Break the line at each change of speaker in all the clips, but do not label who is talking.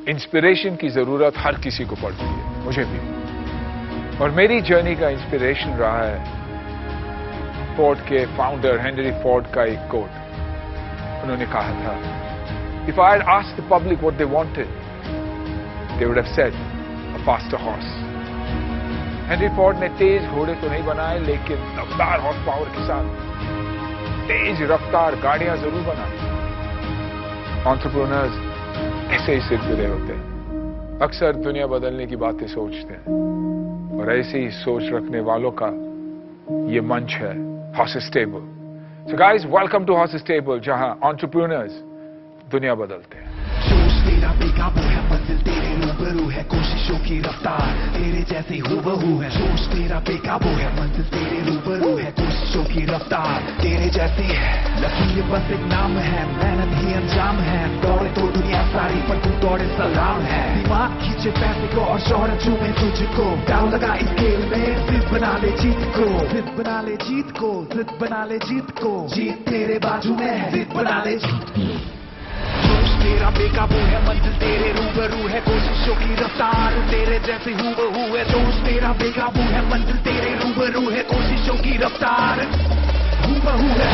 Inspiration की जरूरत हर किसी को पड़ती है, मुझे भी। और मेरी जर्नी का इंस्पिरेशन रहा है फोर्ड के फाउंडर हेनरी फोर्ड का एक कोट। उन्होंने कहा था, if I had asked the public what they wanted, they would have said a faster horse. Henry Ford ने तेज घोड़े तो नहीं बनाए, लेकिन रफ्तार हॉर्स पावर के साथ तेज रफ्तार गाड़ियां जरूर बनाई। एंटरप्रेन्योर्स ऐसे ही सिरफिरे होते हैं, अक्सर दुनिया बदलने की बातें सोचते हैं, और ऐसे ही सोच रखने वालों का ये मंच है horses table. So guys, welcome to horses table, जहां एंटरप्रेन्योर्स दुनिया बदलते हैं।
जोश तेरा बेकाबू है, मंजिल तेरे रूबरू है, कोशिशों की रफ्तार तेरे जैसी हूबहू है। जोश तेरा बेकाबू है, मंजिल तेरे रूबरू है, कोशिशों की रफ्तार तेरे जैसी है। लकीर बस एक नाम है, मेहनत ही अंजाम है। दौड़े तो दुनिया सारी, पर तू दौड़े सलाम है। दिमाग खींचे पैसे को और शोहरत चूमे तुझको, दाव लगा इस खेल में, जिद बना ले जीत को, जिद बना ले जीत को, जिद बना ले जीत को। जीत तेरे बाजू में है, जिद बना ले जीत को। जोश तेरा बेकाबू है, मंजिल तेरे रूबरू है, कोशिशों की रफ्तार तेरे जैसे हूबहू है। जोश तेरा बेकाबू है, मंजिल तेरे रूबरू है, कोशिशों की रफ्तार हूबहू है।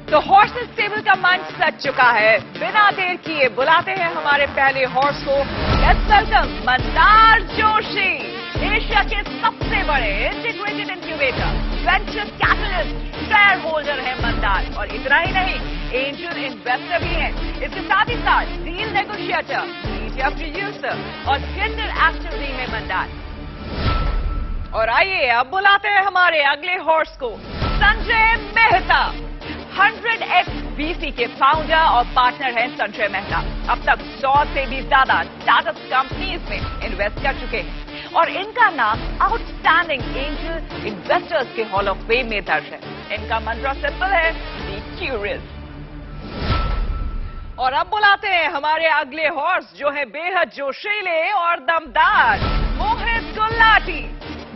तो हॉर्सेस टेबल का मंच सज चुका है। बिना देर किए बुलाते हैं हमारे पहले हॉर्स को। Let's welcome Mandar Joshi, Asia के सबसे बड़े integrated incubator, venture capitalist, share holder है मंदार। और इतना ही नहीं, एंजल इन्वेस्टर भी है। इसके साथ ही साथ डील नेगोशिएटर, मीडिया प्रोड्यूसर और टेंडर एक्टर भी है मंदार। और आइए अब बुलाते हैं हमारे अगले हॉर्स को, संजय मेहता। 100x VC के फाउंडर और पार्टनर हैं संजय मेहता। अब तक 100 से भी ज्यादा स्टार्टअप कंपनीज में इन्वेस्ट कर चुके हैं, और इनका नाम आउटस्टैंडिंग एंजल इन्वेस्टर्स के हॉल ऑफ फेम में दर्ज है। इनका मंत्र सिंपल है, बी क्यूरियस। और अब बुलाते हैं हमारे अगले हॉर्स, जो है बेहद जोशीले और दमदार, मोहित गुलाटी,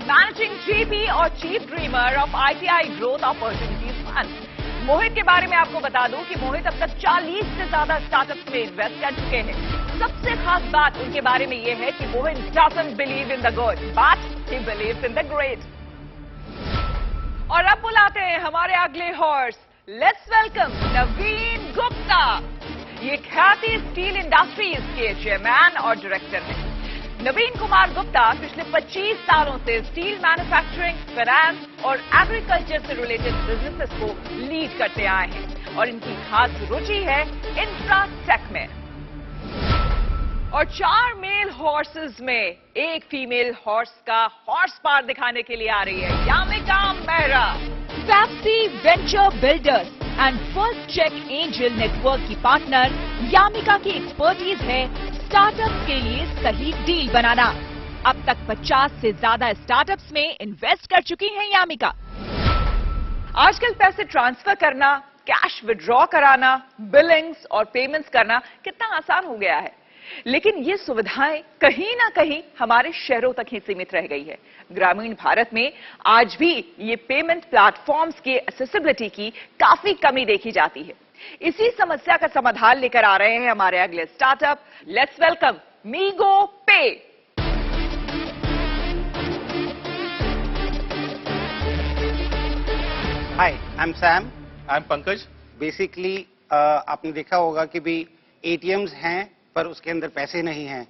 मैनेजिंग GP और chief dreamer of ITI growth opportunities fund. Mohit के बारे में आपको बता दूं कि मोहित अब तक 40 से ज्यादा स्टार्टअप्स में इन्वेस्ट कर चुके हैं। सबसे खास बात उनके बारे में यह है कि Mohit doesn't believe in the good, but he believes in the great. और अब बुलाते हैं हमारे अगले horse, let's welcome Naveen Gupta. ये ख्याति स्टील इंडस्ट्रीज के चेयरमैन और डायरेक्टर हैं। नवीन कुमार गुप्ता पिछले 25 सालों से स्टील मैन्युफैक्चरिंग, फाइनेंस और एग्रीकल्चर से रिलेटेड बिजनेसेस को लीड करते आए हैं, और इनकी खास रुचि है इंफ्राटेक में। और 4 मेल हॉर्सेस में एक फीमेल हॉर्स का हॉर्स पावर दिखाने के लिए आ रही है यामिका मेहरा। फैप्सी venture builders and first check angel network की पार्टनर यामिका की एक्सपर्टीज है स्टार्टअप्स के लिए सही डील बनाना। अब तक 50 से ज्यादा स्टार्टअप्स में इन्वेस्ट कर चुकी हैं यामिका। आजकल पैसे ट्रांसफर करना, कैश विड्रॉ कराना, बिलिंग्स और पेमेंट्स करना कितना आसान हो गया है, लेकिन ये सुविधाएं कहीं ना कहीं हमारे शहरों तक ही सीमित रह गई है। ग्रामीण भारत में आज भी ये पेमेंट प्लेटफॉर्म्स के एक्सेसिबिलिटी की काफी कमी देखी जाती है। इसी समस्या का समाधान लेकर आ रहे हैं हमारे अगले स्टार्टअप। लेट्स वेलकम मीगो पे।
Hi, I am Sam.
I am Pankaj.
Basically आपने देखा होगा कि भी एटीएम्स हैं पर उसके अंदर पैसे नहीं हैं।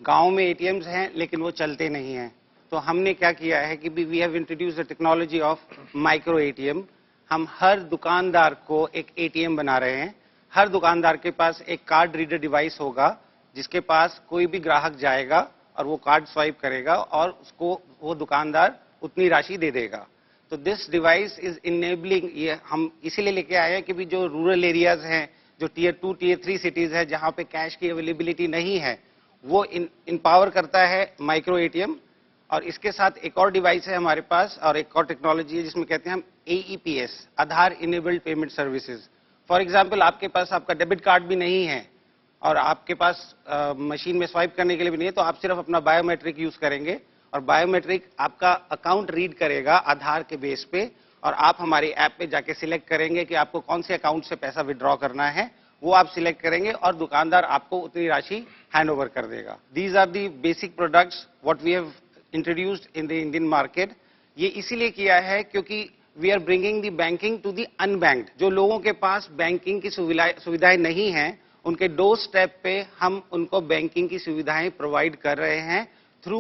गांव में एटीएम्स हैं लेकिन वो चलते नहीं हैं। तो हमने क्या किया है कि we have introduced the technology of micro ATM. हम हर दुकानदार को एक एटीएम बना रहे हैं। हर दुकानदार के पास एक कार्ड रीडर डिवाइस होगा, जिसके पास कोई भी ग्राहक जाएगा और वो कार्ड स्वाइप करेगा और उसको वो दुकानदार उतनी राशि दे देगा। तो दिस डिवाइस इज इनेबलिंग, ये हम इसीलिए लेके आए हैं कि भी जो रूरल एरियाज हैं, जो टियर 2 टियर 3 सिटीज है, जहां पे कैश की अवेलेबिलिटी नहीं है, वो इम्पावर करता है माइक्रो एटीएम। और इसके साथ एक और डिवाइस है हमारे पास और एक और टेक्नोलॉजी है जिसमें कहते हैं हम AEPS, Aadhaar enabled payment services. For example, आपके पास आपका डेबिट कार्ड भी नहीं है और आपके पास मशीन में स्वाइप करने के लिए भी नहीं है, तो आप सिर्फ अपना बायोमेट्रिक यूज करेंगे और बायोमेट्रिक आपका अकाउंट रीड करेगा आधार के बेस पे, और आप हमारी ऐप पे जाके सिलेक्ट करेंगे कि आपको कौन से अकाउंट से पैसा विड्रॉ करना है वो आप सिलेक्ट करेंगे और दुकानदार आपको उतनी राशि हैंड ओवर कर देगा। These are the basic products what we have introduced in the Indian market. ये इसीलिए किया है क्योंकि we are bringing the banking to the unbanked. जो लोगों के पास बैंकिंग की सुविधाएं नहीं हैं, उनके डोर स्टेप पे हम उनको बैंकिंग की सुविधाएं प्रोवाइड कर रहे हैं थ्रू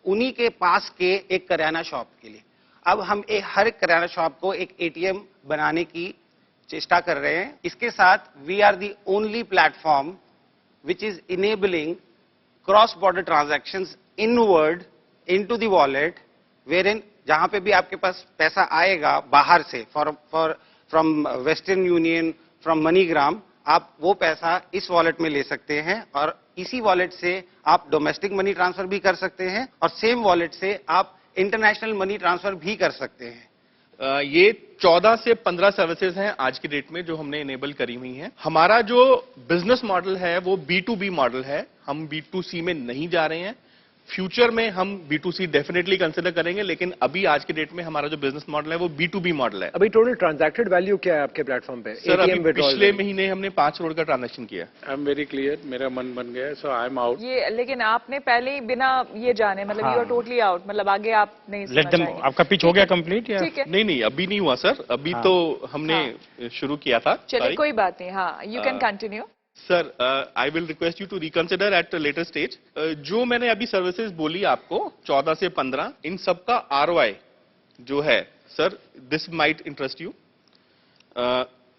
उन्हीं के पास के एक किराना शॉप के लिए। अब हम हर किराना शॉप को एक एटीएम बनाने की चेष्टा कर रहे हैं। इसके साथ we are the only platform which is enabling cross border transactions inward into the wallet, where जहां पे भी आपके पास पैसा आएगा बाहर से from Western Union, from MoneyGram, आप वो पैसा इस वॉलेट में ले सकते हैं और इसी वॉलेट से आप डोमेस्टिक मनी ट्रांसफर भी कर सकते हैं और सेम वॉलेट से आप इंटरनेशनल मनी ट्रांसफर भी कर सकते हैं।
ये 14 से 15 सर्विसेज हैं आज की डेट में जो हमने इनेबल करी हुई हैं। हमारा जो बिजनेस मॉडल है वो B2B मॉडल है, हम B2C में नहीं जा रहे हैं। फ्यूचर में हम B2C डेफिनेटली कंसिडर करेंगे, लेकिन अभी आज के डेट में हमारा जो बिजनेस मॉडल है वो B2B मॉडल है।
अभी टोटल ट्रांजैक्टेड वैल्यू क्या है आपके प्लेटफॉर्म पे?
सर अभी पिछले महीने हमने 5 करोड़ का ट्रांजैक्शन किया।
आई एम वेरी क्लियर, मेरा मन बन गया, सो आई एम आउट।
ये लेकिन आपने पहले ही बिना ये जाने मतलब यू आर टोटली आउट, मतलब आगे आप नहीं
लेट देम। आपका पिच हो गया कंप्लीट या?
ठीक है,
नहीं अभी नहीं हुआ सर, अभी तो हमने शुरू किया था।
चलिए कोई बात नहीं। हाँ, you can continue.
Sir I will request you to reconsider at later stage. जो मैंने अभी सर्विसेज बोली आपको 14 से 15, इन सब का ROI जो है sir, this might interest you.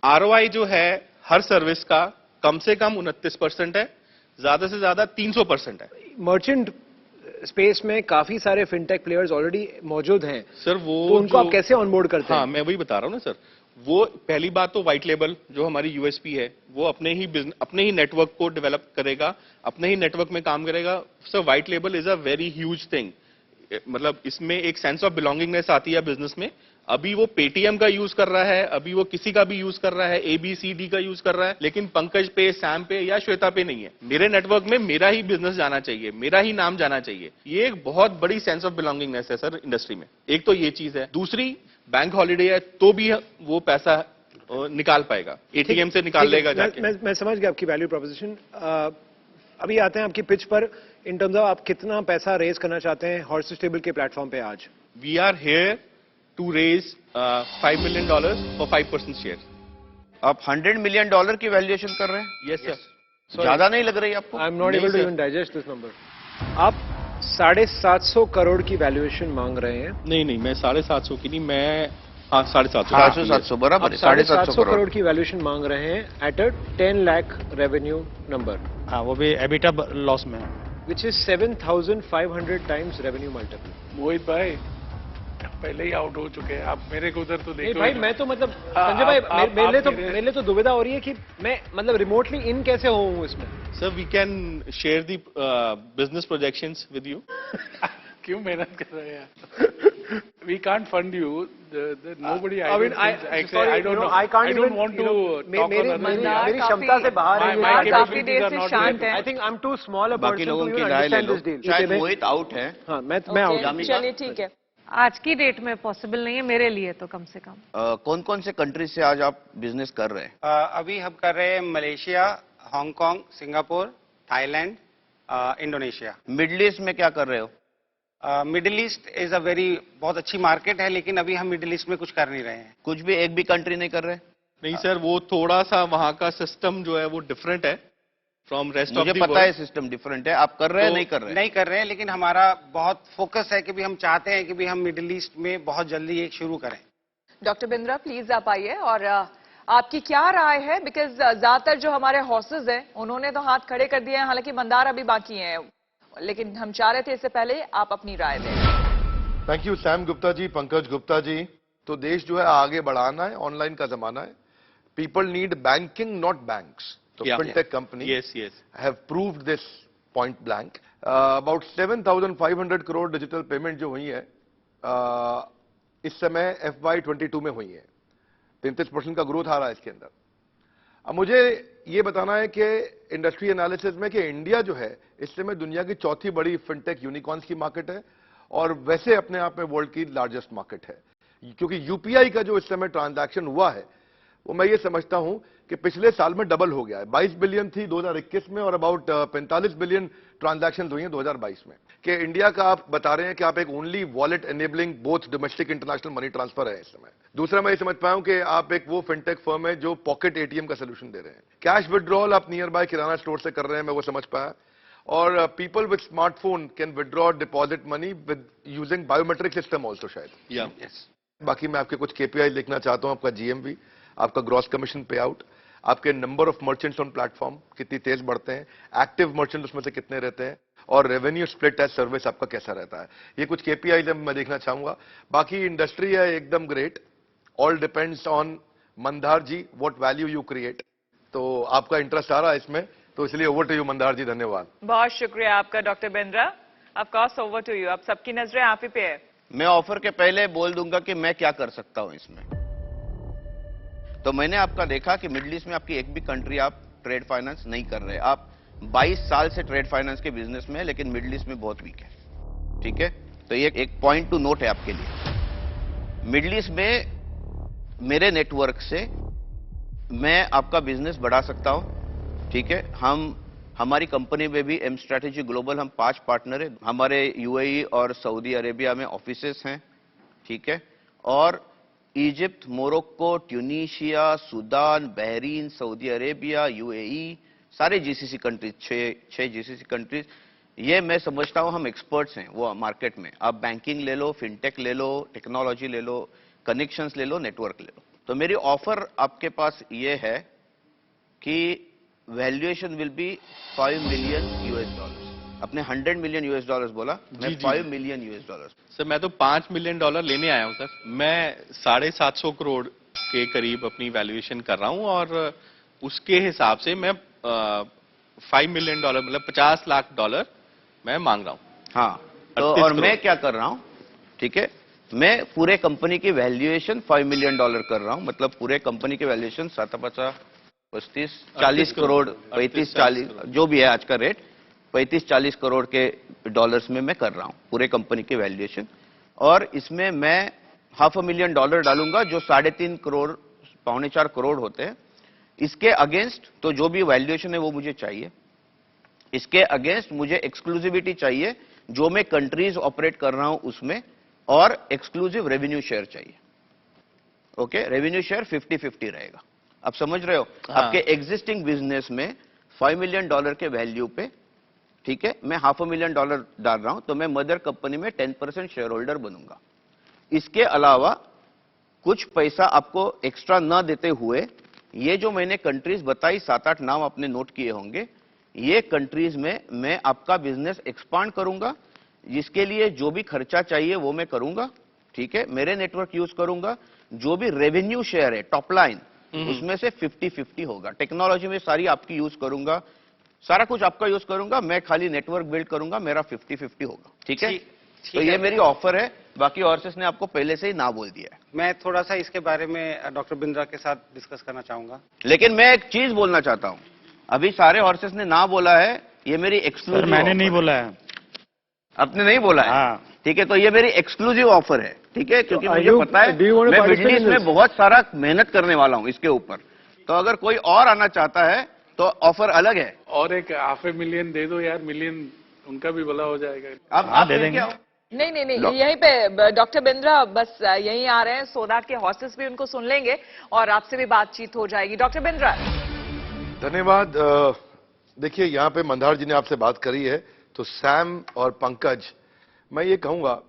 ROI जो है हर सर्विस का कम से कम 29% है, ज्यादा से ज्यादा 300% है।
मर्चेंट स्पेस में काफी सारे फिनटेक प्लेयर्स ऑलरेडी मौजूद हैं
सर वो
तो उनको आप कैसे ऑनबोर्ड करते हैं?
हाँ, मैं वही बता रहा हूँ ना सर। वो पहली बात तो व्हाइट लेबल जो हमारी USP है, वो अपने ही नेटवर्क को डेवलप करेगा, अपने ही नेटवर्क में काम करेगा। Sir white label is a very huge thing, मतलब इसमें एक सेंस ऑफ बिलोंगिंगनेस आती है बिजनेस में। अभी वो पेटीएम का यूज कर रहा है, अभी वो किसी का भी यूज कर रहा है, ABCD का यूज कर रहा है, लेकिन पंकज पे, सैम पे या श्वेता पे नहीं है। मेरे नेटवर्क में मेरा ही बिजनेस जाना चाहिए, मेरा ही नाम जाना चाहिए। ये एक बहुत बड़ी सेंस ऑफ बिलोंगिंगनेस है सर इंडस्ट्री में। एक तो ये चीज है। दूसरी, बैंक हॉलीडे है तो भी वो पैसा निकाल पाएगा, ATM से निकाल लेगा जाके।
मैं समझ गया आपकी वैल्यू प्रोपोजिशन। अभी आते हैं आपकी पिच पर इन टर्म्स ऑफ आप कितना पैसा रेज करना चाहते हैं हॉर्सेस टेबल के प्लेटफॉर्म पे आज?
We are here to raise $5 million for 5% share.
आप $100 million की वैल्यूएशन कर रहे हैं?
Yes sir.
ज्यादा नहीं लग रही आपको?
I am not able to even digest this number. आप 750 करोड़ की वैल्यूएशन मांग रहे हैं?
नहीं मैं 750 की नहीं, मैं 750
700 बराबर,
750 करोड़ की वैल्यूएशन मांग रहे हैं at a 10 lakh revenue number.
हाँ, वो भी एबिटा लॉस में है।
Which is 7,500 times revenue multiple.
Mohit भाई पहले ही आउट हो चुके हैं, आप मेरे को उधर तो
नहीं
देखो।
भाई, मैं तो मतलब संजय भाई मेरे लिए तो दुविधा हो रही है कि मैं मतलब रिमोटली इन कैसे हूँ इसमें।
Sir we can share the business projections with you.
क्यों मेहनत कर रहे हैं? We can't fund you. Nobody.
I mean,
I don't know. I don't want to talk on other things.
मेरी क्षमता से बाहर है।
My
काफी
capabilities
देर
are
से
not
शांत
there.
है।
I think I'm too small a
बाकी
person
लोगों
to
की
even
राय ले
understand
लो।
this deal.
शायद मोहित आउट है।
हाँ, मैं आउट।
Okay, चलिए ठीक है।
आज की डेट में पॉसिबल नहीं है मेरे लिए तो कम से कम।
कौन कौन से कंट्रीज से आज आप बिजनेस कर रहे हैं?
अभी हम कर रहे हैं Malaysia, Hong Kong, Singapore, Thailand, Indonesia.
Middle east में क्या कर रहे हो?
मिडिल ईस्ट इज अ बहुत अच्छी मार्केट है, लेकिन अभी हम मिडिल ईस्ट में कुछ कर नहीं रहे हैं।
कुछ भी, एक भी कंट्री नहीं कर रहे?
नहीं सर, वो थोड़ा सा वहां का सिस्टम जो है वो डिफरेंट है फ्रॉम रेस्ट ऑफ द
मुझे पता है सिस्टम डिफरेंट है। आप कर रहे हैं? नहीं कर रहे?
नहीं कर रहे हैं, लेकिन हमारा बहुत फोकस है कि भी हम चाहते हैं कि भी हम मिडिल ईस्ट में बहुत जल्दी एक शुरू करें।
डॉक्टर बिंद्रा प्लीज आप आइए और आपकी क्या राय है, बिकॉज ज्यादातर जो हमारे हॉर्सेज हैं उन्होंने तो हाथ खड़े कर दिए हैं, हालांकि मंदार अभी बाकी हैं, लेकिन हम चाह रहे थे इससे पहले आप अपनी राय दें।
Thank you Sam Gupta ji, Pankaj Gupta ji. तो देश जो है आगे बढ़ाना है, ऑनलाइन का जमाना है। People need banking not banks. तो fintech company have proved this point blank. About 7,500 crore digital payment जो हुई है इस समय FY22 में हुई है। 33% का ग्रोथ आ रहा है इसके अंदर। अब मुझे ये बताना है कि इंडस्ट्री एनालिसिस में कि इंडिया जो है इस समय दुनिया की चौथी बड़ी फिनटेक यूनिकॉर्न्स की मार्केट है और वैसे अपने आप में वर्ल्ड की लार्जेस्ट मार्केट है, क्योंकि यूपीआई का जो इस समय ट्रांजैक्शन हुआ है वो मैं ये समझता हूं कि पिछले साल में डबल हो गया है। 22 बिलियन थी 2021 में और अबाउट 45 बिलियन ट्रांजैक्शन हुई हैं 2022 में। कि इंडिया का आप बता रहे हैं कि आप एक only wallet enabling both domestic international money transfer है इस समय। दूसरा मैं ये समझ पाया हूं कि आप एक वो फिनटेक फर्म है जो पॉकेट एटीएम का सोल्यूशन दे रहे हैं। कैश विड्रॉल आप नियर बाय किराना स्टोर से कर रहे हैं, मैं वो समझ पाया। और people with smartphone can withdraw deposit money with using biometric system also शायद।
यस।
बाकी मैं आपके कुछ केपीआई लिखना चाहता हूं। आपका जीएमवी, आपका ग्रॉस कमीशन पे आउट, आपके number of merchants on platform कितनी तेज बढ़ते हैं, एक्टिव मर्चेंट उसमें से कितने रहते हैं, और रेवेन्यू स्प्लिट एज सर्विस आपका कैसा रहता है। ये कुछ केपीआई मैं देखना चाहूंगा। बाकी इंडस्ट्री है एकदम great. All depends on Mandar ji what value you create. तो आपका इंटरेस्ट आ रहा है इसमें, तो इसलिए over to you Mandar ji. धन्यवाद।
बहुत शुक्रिया आपका doctor Bindra. Of course over to you. अब सबकी नजरें आप ही पे है।
मैं ऑफर के पहले बोल दूंगा कि मैं क्या कर सकता हूं इसमें। तो मैंने आपका देखा कि मिडिल ईस्ट में आपकी एक भी कंट्री आप ट्रेड फाइनेंस नहीं कर रहे। आप 22 साल से ट्रेड फाइनेंस के बिजनेस में है, लेकिन मिडिल ईस्ट में बहुत वीक है। ठीक है, तो ये एक पॉइंट टू नोट है आपके लिए। मिडिल ईस्ट में मेरे नेटवर्क से मैं आपका बिजनेस बढ़ा सकता हूं। ठीक है, हमारी कंपनी में भी एम स्ट्रैटेजी ग्लोबल हम 5 पार्टनर है। हमारे यूएई और सऊदी अरेबिया में ऑफिसेस हैं। ठीक है, और Egypt, Morocco, Tunisia, Sudan, Bahrain, Saudi Arabia, UAE, सारे जीसीसी कंट्रीज, 6 जीसीसी कंट्रीज। ये मैं समझता हूं हम एक्सपर्ट्स हैं वो मार्केट में। आप बैंकिंग ले लो, फिनटेक ले लो, टेक्नोलॉजी ले लो, कनेक्शंस ले लो, नेटवर्क ले लो। तो मेरी ऑफर आपके पास ये है कि वैल्यूएशन विल बी $5 मिलियन। अपने $100 मिलियन बोला, मैं $5 मिलियन।
सर मैं तो $5 मिलियन लेने आया हूं सर। मैं 750 करोड़ के करीब अपनी वैल्यूएशन कर रहा हूं, और उसके हिसाब से मैं $5 मिलियन मतलब $50 लाख मैं मांग रहा हूं।
हाँ, तो और मैं क्या कर रहा हूं, ठीक है, मैं पूरे कंपनी की वैल्यूएशन $5 मिलियन कर रहा हूं। मतलब पूरे कंपनी की वैल्यूएशन 35-40 करोड़, 35-40 जो भी है आज का रेट, 35-40 करोड़ के डॉलर्स में मैं कर रहा हूं पूरे कंपनी की वैल्यूएशन। और इसमें मैं $500,000 डालूंगा, जो 3.5 करोड़, 3.25 करोड़ होते हैं। इसके अगेंस्ट तो जो भी वैल्यूएशन है वो मुझे चाहिए। इसके अगेंस्ट मुझे एक्सक्लूसिविटी चाहिए जो मैं कंट्रीज ऑपरेट कर रहा हूं उसमें, और एक्सक्लूसिव रेवेन्यू शेयर चाहिए। ओके, रेवेन्यू शेयर 50-50 रहेगा। आप समझ रहे हो?
हाँ।
आपके एग्जिस्टिंग बिजनेस में $5 मिलियन के वैल्यू पे, ठीक है, मैं $500,000 डाल रहा हूं, तो मैं मदर कंपनी में 10% शेयर होल्डर बनूंगा। इसके अलावा कुछ पैसा आपको एक्स्ट्रा न देते हुए, ये जो मैंने कंट्रीज बताई, 7-8 नाम आपने नोट किए होंगे, ये कंट्रीज में मैं आपका बिजनेस एक्सपांड करूंगा। जिसके लिए जो भी खर्चा चाहिए वो मैं करूंगा। ठीक है, मेरे नेटवर्क यूज करूंगा। जो भी रेवेन्यू शेयर है टॉप लाइन, उसमें से 50-50 होगा। टेक्नोलॉजी में सारी आपकी यूज करूंगा, सारा कुछ आपका यूज करूंगा, मैं खाली नेटवर्क बिल्ड करूंगा, मेरा 50-50 होगा। ठीक है, तो ये मेरी ऑफर है। बाकी हॉर्सेस ने आपको पहले से ही ना बोल दिया है।
मैं थोड़ा सा इसके बारे में डॉक्टर बिंद्रा के साथ डिस्कस करना चाहूंगा।
लेकिन मैं एक चीज बोलना चाहता हूं, अभी सारे हॉर्सेस ने ना बोला है, ये मेरी एक्सक्लूसिव।
मैंने नहीं बोला है।
आपने नहीं बोला है?
हाँ।
ठीक है, तो ये मेरी एक्सक्लूसिव ऑफर है। ठीक है, क्योंकि मुझे पता है मैं मिडिल ईस्ट में बहुत सारा मेहनत करने वाला हूं इसके ऊपर। तो अगर कोई और आना चाहता है तो ऑफर अलग है।
और एक $500,000 दे दो यार, मिलियन उनका भी भला हो जाएगा।
आप
दे देंगे।
नहीं, यहीं पे डॉक्टर बिंद्रा बस यहीं आ रहे हैं, सो दैट के हॉर्सेस भी उनको सुन लेंगे और आपसे भी बातचीत हो जाएगी। डॉक्टर बिंद्रा।
धन्यवाद। देखिए, यहाँ पे मंदार जी ने आपसे बात करी है, तो सैम और पंकज, मैं ये कहूंगा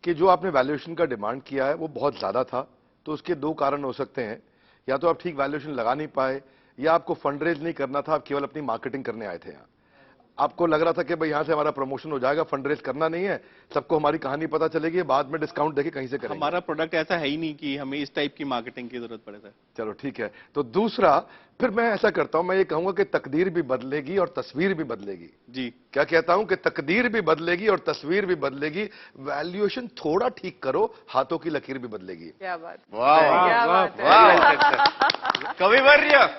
कि जो आपने वैल्यूएशन का डिमांड किया है वो बहुत ज्यादा था। तो उसके 2 कारण हो सकते हैं, या तो आप ठीक वैल्यूएशन लगा नहीं पाए, या आपको फंड रेज नहीं करना था, आप केवल अपनी मार्केटिंग करने आए थे। यहाँ आपको लग रहा था कि भाई यहां से हमारा प्रमोशन हो जाएगा, फंड रेज करना नहीं है, सबको हमारी कहानी पता चलेगी, बाद में डिस्काउंट देके कहीं से करेंगे।
हमारा प्रोडक्ट ऐसा है ही नहीं कि हमें इस टाइप की मार्केटिंग की जरूरत पड़े। सर
चलो ठीक है। तो दूसरा, फिर मैं ऐसा करता हूं, मैं ये कहूंगा कि तकदीर भी बदलेगी और तस्वीर भी बदलेगी।
जी,
क्या कहता हूं कि तकदीर भी बदलेगी और तस्वीर भी बदलेगी। वैल्यूएशन थोड़ा ठीक करो, हाथों की लकीर भी बदलेगी।
क्या बात,
वाह
क्या बात है।
कविवर्य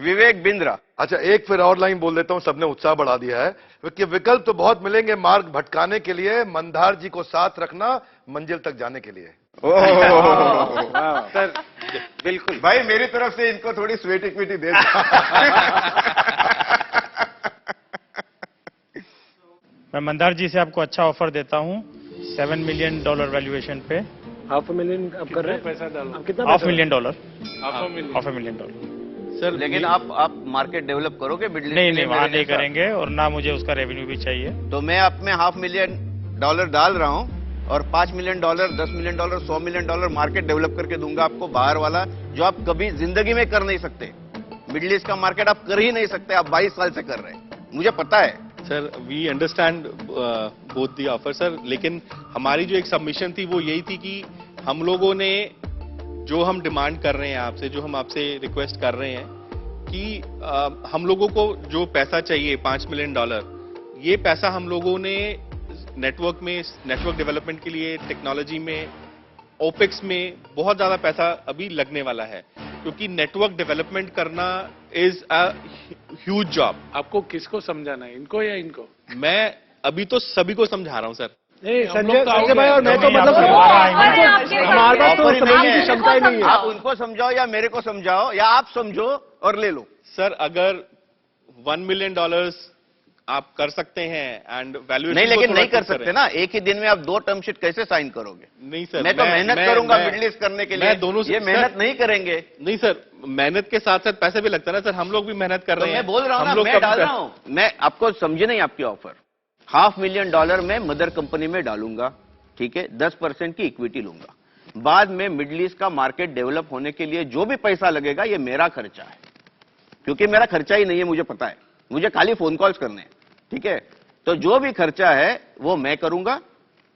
विवेक बिंद्रा।
अच्छा, एक फिर और लाइन बोल देता हूं, सबने उत्साह बढ़ा दिया है कि विकल्प तो बहुत मिलेंगे मार्ग भटकाने के लिए, मंदार जी को साथ रखना मंजिल तक जाने के लिए।
सर बिल्कुल
भाई मेरी तरफ से इनको थोड़ी स्वेट इक्विटी दे दो।
मैं मंदार जी से आपको अच्छा ऑफर देता हूँ $7 मिलियन वैल्यूएशन पे।
$500,000 आप कर रहे हैं?
पैसा डालो?
आप कितना
$500,000
$500,000
सर लेकिन आप मार्केट डेवलप करोगे मिडिल ईस्ट?
नहीं वहाँ नहीं करेंगे और ना मुझे उसका रेवेन्यू भी चाहिए।
तो मैं आप में $500,000 डाल रहा हूँ और $5 million, $10 million, $100 million market develop करके दूंगा आपको, बाहर वाला, जो आप कभी जिंदगी में कर नहीं सकते। मिडिल ईस्ट का मार्केट आप कर ही नहीं सकते, आप 22 साल से कर रहे हैं, मुझे पता है।
Sir we understand both the offer sir, लेकिन हमारी जो एक सबमिशन थी वो यही थी कि हम लोगों ने जो हम डिमांड कर रहे हैं आपसे, जो हम आपसे रिक्वेस्ट कर रहे हैं कि हम लोगों को जो पैसा चाहिए $5 मिलियन, ये पैसा हम लोगों ने नेटवर्क में, नेटवर्क डेवलपमेंट के लिए, टेक्नोलॉजी में, ओपेक्स में बहुत ज्यादा पैसा अभी लगने वाला है, क्योंकि नेटवर्क डेवलपमेंट करना इज अ ह्यूज जॉब।
आपको किसको समझाना है, इनको या इनको?
मैं अभी तो सभी को समझा रहा हूं सर।
संजय भाई और मैं तो मतलब हमारे पास तो समझने की क्षमता ही नहीं है।
आप उनको समझाओ या मेरे को समझाओ, या आप समझो और ले लो।
सर अगर $1 मिलियन आप कर सकते हैं एंड वैल्यूएशन
नहीं, लेकिन नहीं कर सकते ना, एक ही दिन में आप 2 टर्म शीट कैसे साइन करोगे?
नहीं सर,
मैं तो मेहनत करूंगा मिडिल ईस्ट करने के लिए,
मैं दोनों
ये मेहनत नहीं करेंगे।
नहीं सर, मेहनत के साथ साथ पैसे भी लगता है ना सर, हम लोग भी मेहनत कर रहे हैं।
मैं बोल रहा हूँ ना, मैं डाल रहा हूँ। मैं आपको समझे नहीं आपकी ऑफर। $500,000 मैं मदर कंपनी में डालूंगा, ठीक है, 10% की इक्विटी लूंगा। बाद में मिडिल ईस्ट का मार्केट डेवलप होने के लिए जो भी पैसा लगेगा ये मेरा खर्चा है, क्योंकि मेरा खर्चा ही नहीं है, मुझे पता है, मुझे खाली फोन कॉल्स करने हैं, ठीक है। तो जो भी खर्चा है वो मैं करूंगा,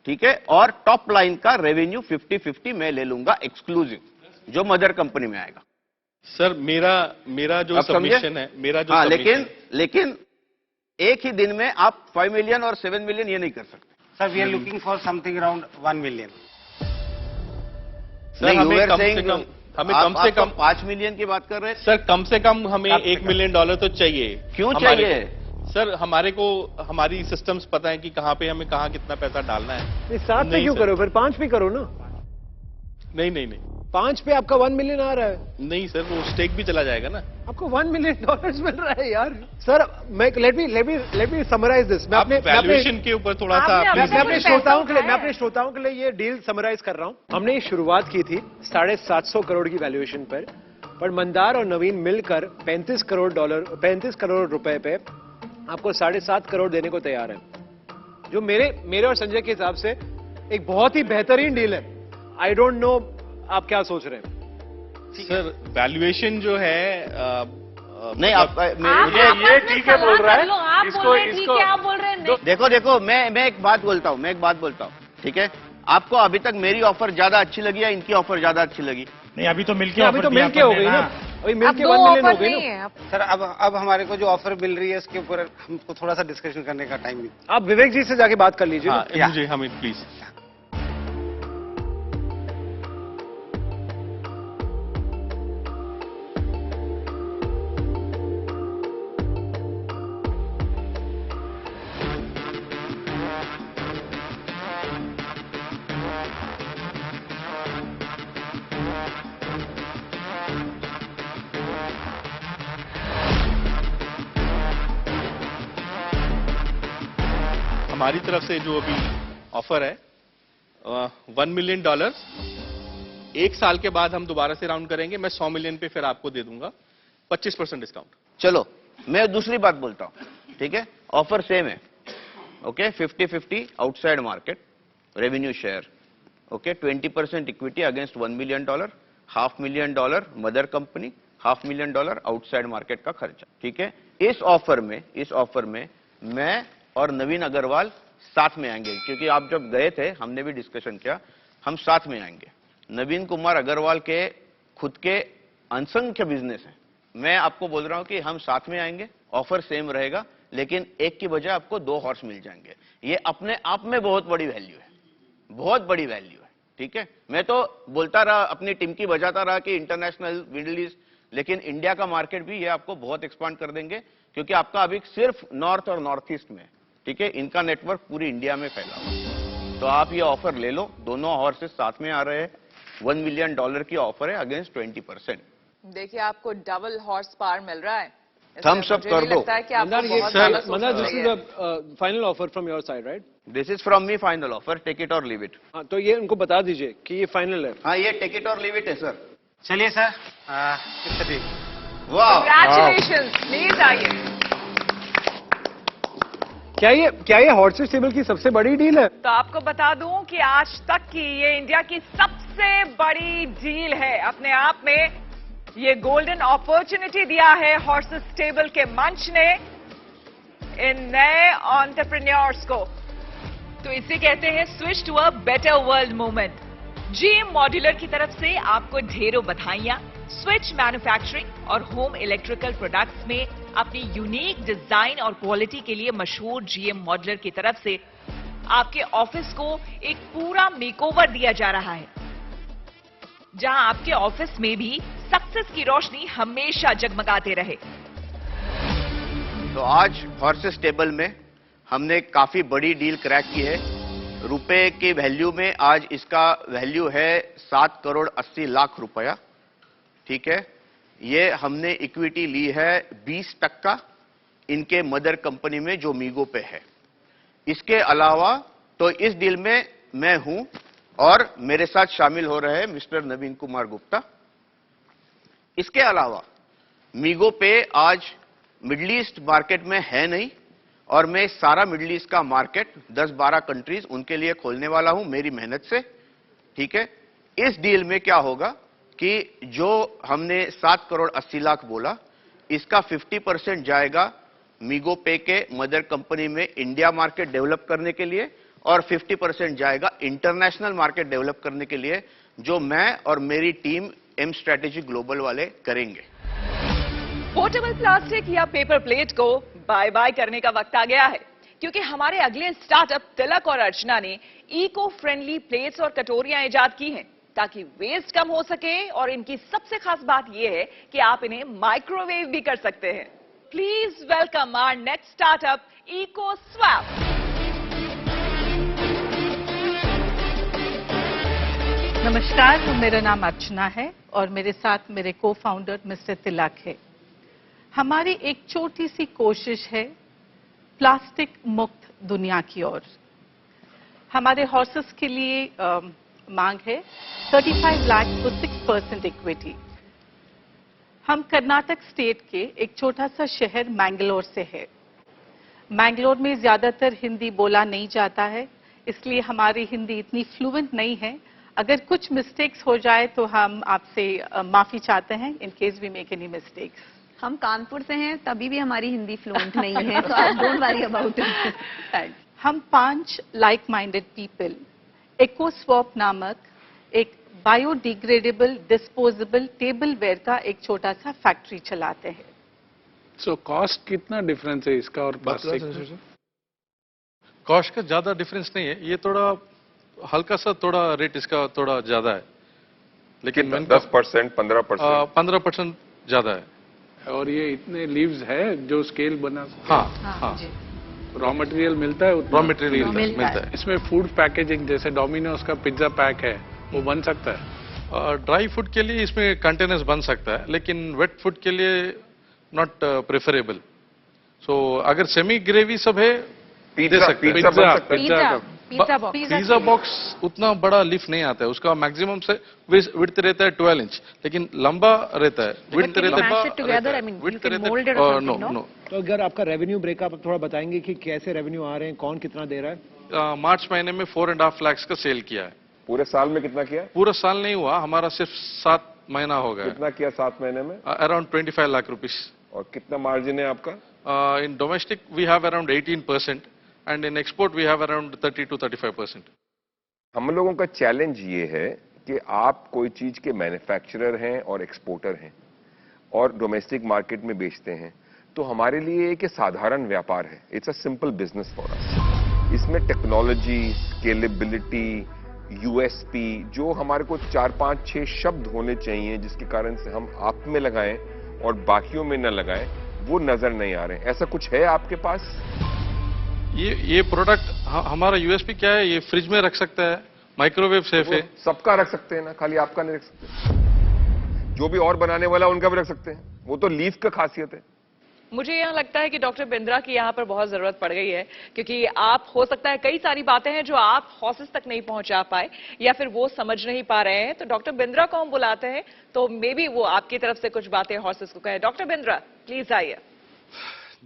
ठीक है, और टॉप लाइन का रेवेन्यू 50-50 मैं ले लूंगा एक्सक्लूसिव, जो मदर कंपनी में आएगा।
सर मेरा जो सबमिशन है, मेरा जो
लेकिन एक ही दिन में आप 5 मिलियन और 7 मिलियन ये नहीं कर सकते।
Sir we are looking for something around 1 million.
Sir हमें कम से कम
5 मिलियन की बात कर रहे हैं
सर, कम से कम हमें $1 मिलियन तो चाहिए।
क्यों चाहिए
सर? हमारी सिस्टम्स पता है कि कहाँ पे हमें कहाँ कितना पैसा डालना है।
7 पे क्यों करो, फिर 5 पे करो ना।
नहीं
5 पे आपका 1 मिलियन आ रहा है।
नहीं सर, वो स्टेक भी चला जाएगा ना।
आपको $1 मिलियन मिल रहा है यार। सर मैं लेट मी समराइज दिस। मैं अपने
वैल्यूएशन के ऊपर थोड़ा सा
मैं अपने श्रोताओं के लिए ये डील समराइज कर रहा हूँ। हमने ये शुरुआत की थी 750 करोड़ की वैल्यूएशन पर मंदार और नवीन मिलकर $35 करोड़ रुपए पे आपको 7.5 करोड़ देने को तैयार है, जो मेरे और संजय के हिसाब से एक बहुत ही बेहतरीन डील है। आई डोंट नो आप क्या सोच रहे हैं।
सर वैल्यूएशन जो है
नहीं, मुझे
ये ठीक है बोल रहा है, इसको आप बोल रहे हैं।
देखो मैं एक बात बोलता हूँ, ठीक है। आपको अभी तक मेरी ऑफर ज्यादा अच्छी लगी या इनकी ऑफर ज्यादा अच्छी लगी?
नहीं, अभी तो मिलके
हो गई ना, अभी मिलके 1 मिलियन हो गई ना।
सर अब हमारे को जो ऑफर मिल रही है इसके ऊपर हमको थोड़ा सा डिस्कशन करने का टाइम भी।
आप विवेक जी से जाके बात कर लीजिए।
मुझे हमें प्लीज। हमारी तरफ से जो अभी ऑफर है $1 मिलियन, 1 साल के बाद हम दोबारा से राउंड करेंगे, मैं 100 मिलियन पे फिर आपको दे दूंगा 25% डिस्काउंट।
चलो मैं दूसरी बात बोलता हूं, ठीक है। ऑफर सेम है, okay, 50-50 outside market revenue share, okay, 20% equity against $1 million, $500,000 million mother company, $500,000 million outside market का खर्चा, ठीक है। इस ऑफर में मैं और नवीन अग्रवाल साथ में आएंगे, क्योंकि आप जब गए थे हमने भी डिस्कशन किया, हम साथ में आएंगे। नवीन कुमार अग्रवाल के खुद के असंख्य बिजनेस हैं, मैं आपको बोल रहा हूं कि हम साथ में आएंगे, ऑफर सेम रहेगा, लेकिन एक की बजाय आपको 2 हॉर्स मिल जाएंगे। ये अपने आप में बहुत बड़ी वैल्यू है, बहुत बड़ी वैल्यू है, ठीक है। मैं तो बोलता रहा, अपनी टीम की बजाता रहा कि इंटरनेशनल, मिडिल ईस्ट, लेकिन इंडिया का मार्केट भी ये आपको बहुत एक्सपांड कर देंगे, क्योंकि आपका अभी सिर्फ नॉर्थ और नॉर्थ ईस्ट में, ठीक है, इनका नेटवर्क पूरी इंडिया में फैला हुआ। तो आप ये ऑफर ले लो, दोनों हॉर्सेस साथ में आ रहे हैं, $1 मिलियन की ऑफर है अगेंस्ट 20%।
देखिए आपको डबल हॉर्स पावर मिल रहा है।
थम्स अप कर दो।
लगता है कि आपको बहुत ज्यादा सोचना
मंदार, दिस
चाहिए।
Is final offer from your side, right?
This is from me final offer, take it और लीव इट।
हाँ, तो ये उनको बता दीजिए कि ये फाइनल है।
हाँ, ये टेक इट और लीव इट है सर।
चलिए सर,
वाह,
कंग्रेचुलेशंस, प्लीज आइए।
क्या ये हॉर्सेस टेबल की सबसे बड़ी डील है?
तो आपको बता दूं कि आज तक की ये इंडिया की सबसे बड़ी डील है। अपने आप में ये गोल्डन अपॉर्चुनिटी दिया है हॉर्सेस टेबल के मंच ने इन नए एंटरप्रेन्योर्स को। तो इसे कहते हैं switch to a better world movement. GM modular की तरफ से आपको ढेरों बधाइयां। स्विच मैन्युफैक्चरिंग और होम इलेक्ट्रिकल प्रोडक्ट्स में अपनी यूनिक डिजाइन और क्वालिटी के लिए मशहूर जीएम मॉड्यूलर की तरफ से आपके ऑफिस को एक पूरा मेकओवर दिया जा रहा है, जहां आपके ऑफिस में भी सक्सेस की रोशनी हमेशा जगमगाते रहे।
तो आज हॉर्सेस टेबल में हमने काफी बड़ी डील क्रैक की है। रुपए की वैल्यू में आज इसका वैल्यू है 7 करोड़ 80 लाख रुपया। ठीक है, ये हमने इक्विटी ली है 20% इनके मदर कंपनी में जो मीगो पे है। इसके अलावा तो इस डील में मैं हूं और मेरे साथ शामिल हो रहे हैं मिस्टर नवीन कुमार गुप्ता। इसके अलावा मीगो पे आज मिडिल ईस्ट मार्केट में है नहीं और मैं सारा मिडिल ईस्ट का मार्केट 10-12 कंट्रीज उनके लिए खोलने वाला हूं मेरी मेहनत से। ठीक है, इस डील में क्या होगा कि जो हमने 7 करोड़ 80 लाख बोला, इसका 50% जाएगा मीगो पे के मदर कंपनी में इंडिया मार्केट डेवलप करने के लिए और 50% जाएगा इंटरनेशनल मार्केट डेवलप करने के लिए, जो मैं और मेरी टीम एम स्ट्रेटेजी ग्लोबल वाले करेंगे।
पोर्टेबल प्लास्टिक या पेपर प्लेट को बाय बाय करने का वक्त आ गया है, क्योंकि हमारे अगले स्टार्टअप तिलक और अर्चना ने इको फ्रेंडली प्लेट्स और कटोरियां इजाद की हैं ताकि वेस्ट कम हो सके। और इनकी सबसे खास बात यह है कि आप इन्हें माइक्रोवेव भी कर सकते हैं। Please welcome our next startup Eco Swap.
नमस्कार, मेरा नाम अर्चना है और मेरे साथ मेरे को फाउंडर मिस्टर तिलक है। हमारी एक छोटी सी कोशिश है प्लास्टिक मुक्त दुनिया की ओर। हमारे हॉर्सेस के लिए मांग है 35 लाख को 6% इक्विटी। हम कर्नाटक स्टेट के एक छोटा सा शहर मैंगलोर से है। मैंगलोर में ज्यादातर हिंदी बोला नहीं जाता है, इसलिए हमारी हिंदी इतनी फ्लुएंट नहीं है। अगर कुछ मिस्टेक्स हो जाए तो हम आपसे माफी चाहते हैं in case we make any mistakes.
हम कानपुर से हैं, तभी भी हमारी हिंदी फ्लुएंट नहीं है, तो आप डोंट वरी अबाउट इट।
हम 5 like minded people Eco Swap नामक एक बायोडिग्रेडेबल डिस्पोजेबल टेबल वेयर का एक छोटा सा फैक्ट्री चलाते हैं।
सो कॉस्ट कितना डिफरेंस है इसका और प्लास्टिक?
कॉस्ट का ज्यादा डिफरेंस नहीं है, ये थोड़ा हल्का सा थोड़ा रेट इसका थोड़ा ज्यादा है, लेकिन
10%
15% ज्यादा है।
और ये इतने लीव्स है जो स्केल बना?
हाँ हाँ,
रॉ मटेरियल मिलता है?
रॉ मटेरियल मिलता है।
इसमें फूड पैकेजिंग जैसे डोमिनोज का पिज्जा पैक है वो बन सकता है?
ड्राई फूड के लिए इसमें कंटेनर्स बन सकता है, लेकिन वेट फूड के लिए नॉट प्रेफरेबल। सो अगर सेमी ग्रेवी सब है पिज्जा बॉक्स उतना बड़ा लिफ नहीं आता है, उसका मैक्सिमम से विड्थ रहता है 12 इंच, लेकिन लंबा रहता है, विड्थ रहता है नो।
तो अगर आपका रेवेन्यू ब्रेकअप थोड़ा बताएंगे कि कैसे रेवेन्यू आ रहे हैं, कौन कितना दे रहा है?
मार्च महीने में 4.5 लाख का सेल किया है।
पूरे साल में कितना किया?
पूरा साल नहीं हुआ, हमारा सिर्फ 7 महीना हो गया।
कितना किया 7 महीने में?
Around 25 lakh rupees.
और कितना मार्जिन है आपका?
In domestic we have around 18% and in export we have around 30 to 35%।
हम लोगों का चैलेंज ये है कि आप कोई चीज के मैन्युफैक्चरर हैं और एक्सपोर्टर हैं और डोमेस्टिक मार्केट में बेचते हैं, तो हमारे लिए एक साधारण व्यापार है। It's a simple business for us. इसमें टेक्नोलॉजी, स्केलेबिलिटी, यूएसपी, जो हमारे को 4, 5, 6 शब्द होने चाहिए जिसके कारण से हम आप में लगाएं और बाकियों में न लगाएं, वो नजर नहीं आ रहे हैं। ऐसा कुछ है आपके पास?
ये प्रोडक्ट हमारा यूएसपी क्या है, ये फ्रिज में रख सकता है माइक्रोवेव सेफ है।
सबका रख सकते हैं ना, खाली आपका नहीं रख सकते। जो भी और बनाने वाला उनका भी रख सकते हैं, वो तो लीफ का खासियत है।
मुझे यहाँ लगता है कि डॉक्टर बिंद्रा की यहाँ पर बहुत जरूरत पड़ गई है, क्योंकि आप हो सकता है कई सारी बातें हैं जो आप हॉर्सेस तक नहीं पहुंचा पाए या फिर वो समझ नहीं पा रहे हैं, तो डॉक्टर बिंद्रा को हम बुलाते हैं तो मे बी वो आपकी तरफ से कुछ बातें हॉर्सेस को कहे। डॉक्टर बिंद्रा प्लीज आइए।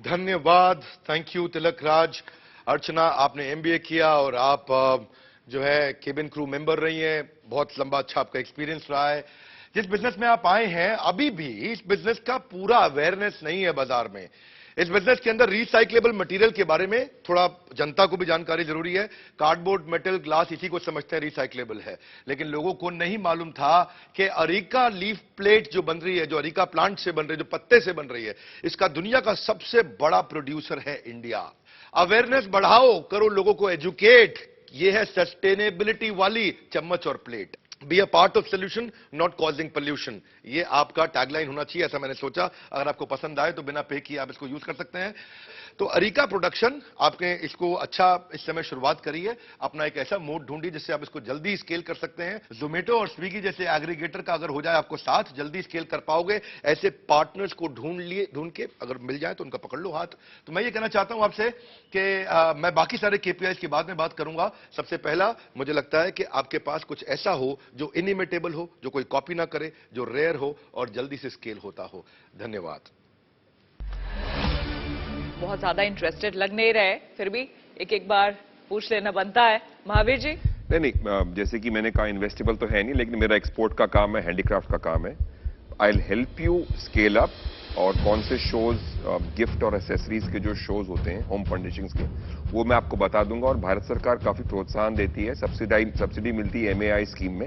धन्यवाद, थैंक यू तिलक राज। अर्चना, आपने एमबीए किया और आप जो है केबिन क्रू मेंबर रही हैं, बहुत लंबा अच्छा आपका एक्सपीरियंस रहा है। जिस बिजनेस में आप आए हैं, अभी भी इस बिजनेस का पूरा अवेयरनेस नहीं है बाजार में। इस बिजनेस के अंदर रिसाइक्लेबल मटेरियल के बारे में थोड़ा जनता को भी जानकारी जरूरी है। कार्डबोर्ड, मेटल, ग्लास इसी को समझते हैं रिसाइक्लेबल है, लेकिन लोगों को नहीं मालूम था कि अरीका लीफ प्लेट जो बन रही है, जो अरीका प्लांट से बन रही है, जो पत्ते से बन रही है, इसका दुनिया का सबसे बड़ा प्रोड्यूसर है इंडिया। अवेयरनेस बढ़ाओ, करो लोगों को एजुकेट। ये है सस्टेनेबिलिटी वाली चम्मच और plate. Be a part of solution, not causing pollution, ये आपका टैगलाइन होना चाहिए, ऐसा मैंने सोचा। अगर आपको पसंद आए तो बिना पे किए आप इसको यूज कर सकते हैं। तो अरीका प्रोडक्शन, आपने इसको अच्छा इस समय शुरुआत करी है, अपना एक ऐसा मोड ढूंढी जिससे आप इसको जल्दी स्केल कर सकते हैं। जोमेटो और स्विगी जैसे एग्रीगेटर का अगर हो जाए आपको साथ, जल्दी स्केल कर पाओगे। ऐसे पार्टनर्स को ढूंढ के अगर मिल जाए तो उनका पकड़ लो हाथ। तो मैं ये कहना चाहता हूं आपसे कि मैं बाकी सारे केपीआईज के बाद में बात करूंगा। सबसे पहला मुझे लगता है कि आपके पास कुछ ऐसा हो जो इनिमिटेबल हो, जो कोई कॉपी ना करे, जो रेयर हो और जल्दी से स्केल होता हो। धन्यवाद।
बहुत ज्यादा इंटरेस्टेड लग नहीं रहे, फिर भी एक बार पूछ लेना बनता है। महावीर जी?
नहीं, जैसे कि मैंने कहा इन्वेस्टेबल तो है नहीं, लेकिन मेरा एक्सपोर्ट का काम है, हैंडीक्राफ्ट का काम है। I will help you scale up. और कौन से शोज, गिफ्ट और एसेसरीज के जो शोज होते हैं होम फर्निशिंग्स के, वो मैं आपको बता दूंगा। और भारत सरकार काफी प्रोत्साहन देती है, सब्सिडी मिलती है MAI स्कीम में,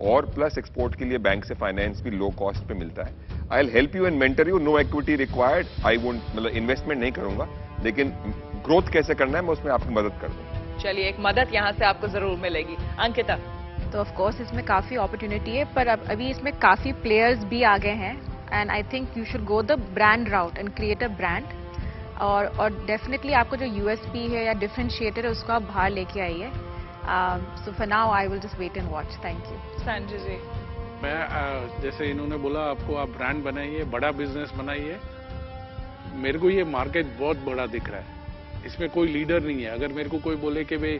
और प्लस एक्सपोर्ट के लिए बैंक से फाइनेंस भी लो कॉस्ट पे मिलता है। I will help you and mentor you, no equity required. I won't, मतलब इन्वेस्टमेंट नहीं करूंगा, लेकिन ग्रोथ कैसे करना है मैं उसमें आपकी मदद कर दूंगा।
चलिए, एक मदद यहाँ से आपको जरूर मिलेगी। अंकिता?
तो ऑफ कोर्स इसमें काफी अपॉर्चुनिटी है, पर अब अभी इसमें काफी प्लेयर्स भी आ गए हैं, and I think you should go the brand route and create a brand. और डेफिनेटली आपको जो USP है या डिफरेंशिएटर है उसको आप बाहर लेके आइए। So for now I will just wait and watch. Thank you.
Sanjay ji?
मैं जैसे इन्होंने बोला, आपको आप ब्रांड बनाइए, बड़ा बिजनेस बनाइए। मेरे को ये मार्केट बहुत बड़ा दिख रहा है, इसमें कोई लीडर नहीं है। अगर मेरे को कोई बोले कि भाई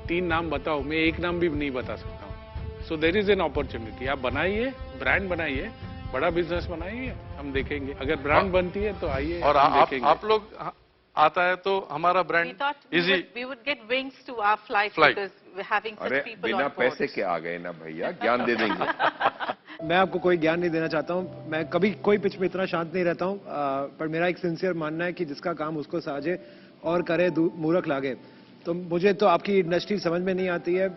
3 नाम बताओ, मैं एक नाम भी नहीं बता सकता हूँ। So there is an opportunity. आप बनाइए, ब्रांड बनाइए, बड़ा बिजनेस बनाइए, हम देखेंगे। अगर ब्रांड बनती है तो आइए।
और आप लोग आता है तो हमारा brand easy.
We would get wings to our flight because we're having such people
बिना
on board.
पैसे के आ गए ना भैया, ज्ञान दे देंगे।
मैं आपको कोई ज्ञान नहीं देना चाहता हूं, मैं कभी कोई पिच में इतना शांत नहीं रहता हूं, पर मेरा एक सिंसियर मानना है कि जिसका काम उसको साजे और करे मूर्ख लागे। तो मुझे तो आपकी इंडस्ट्री समझ में नहीं आती है,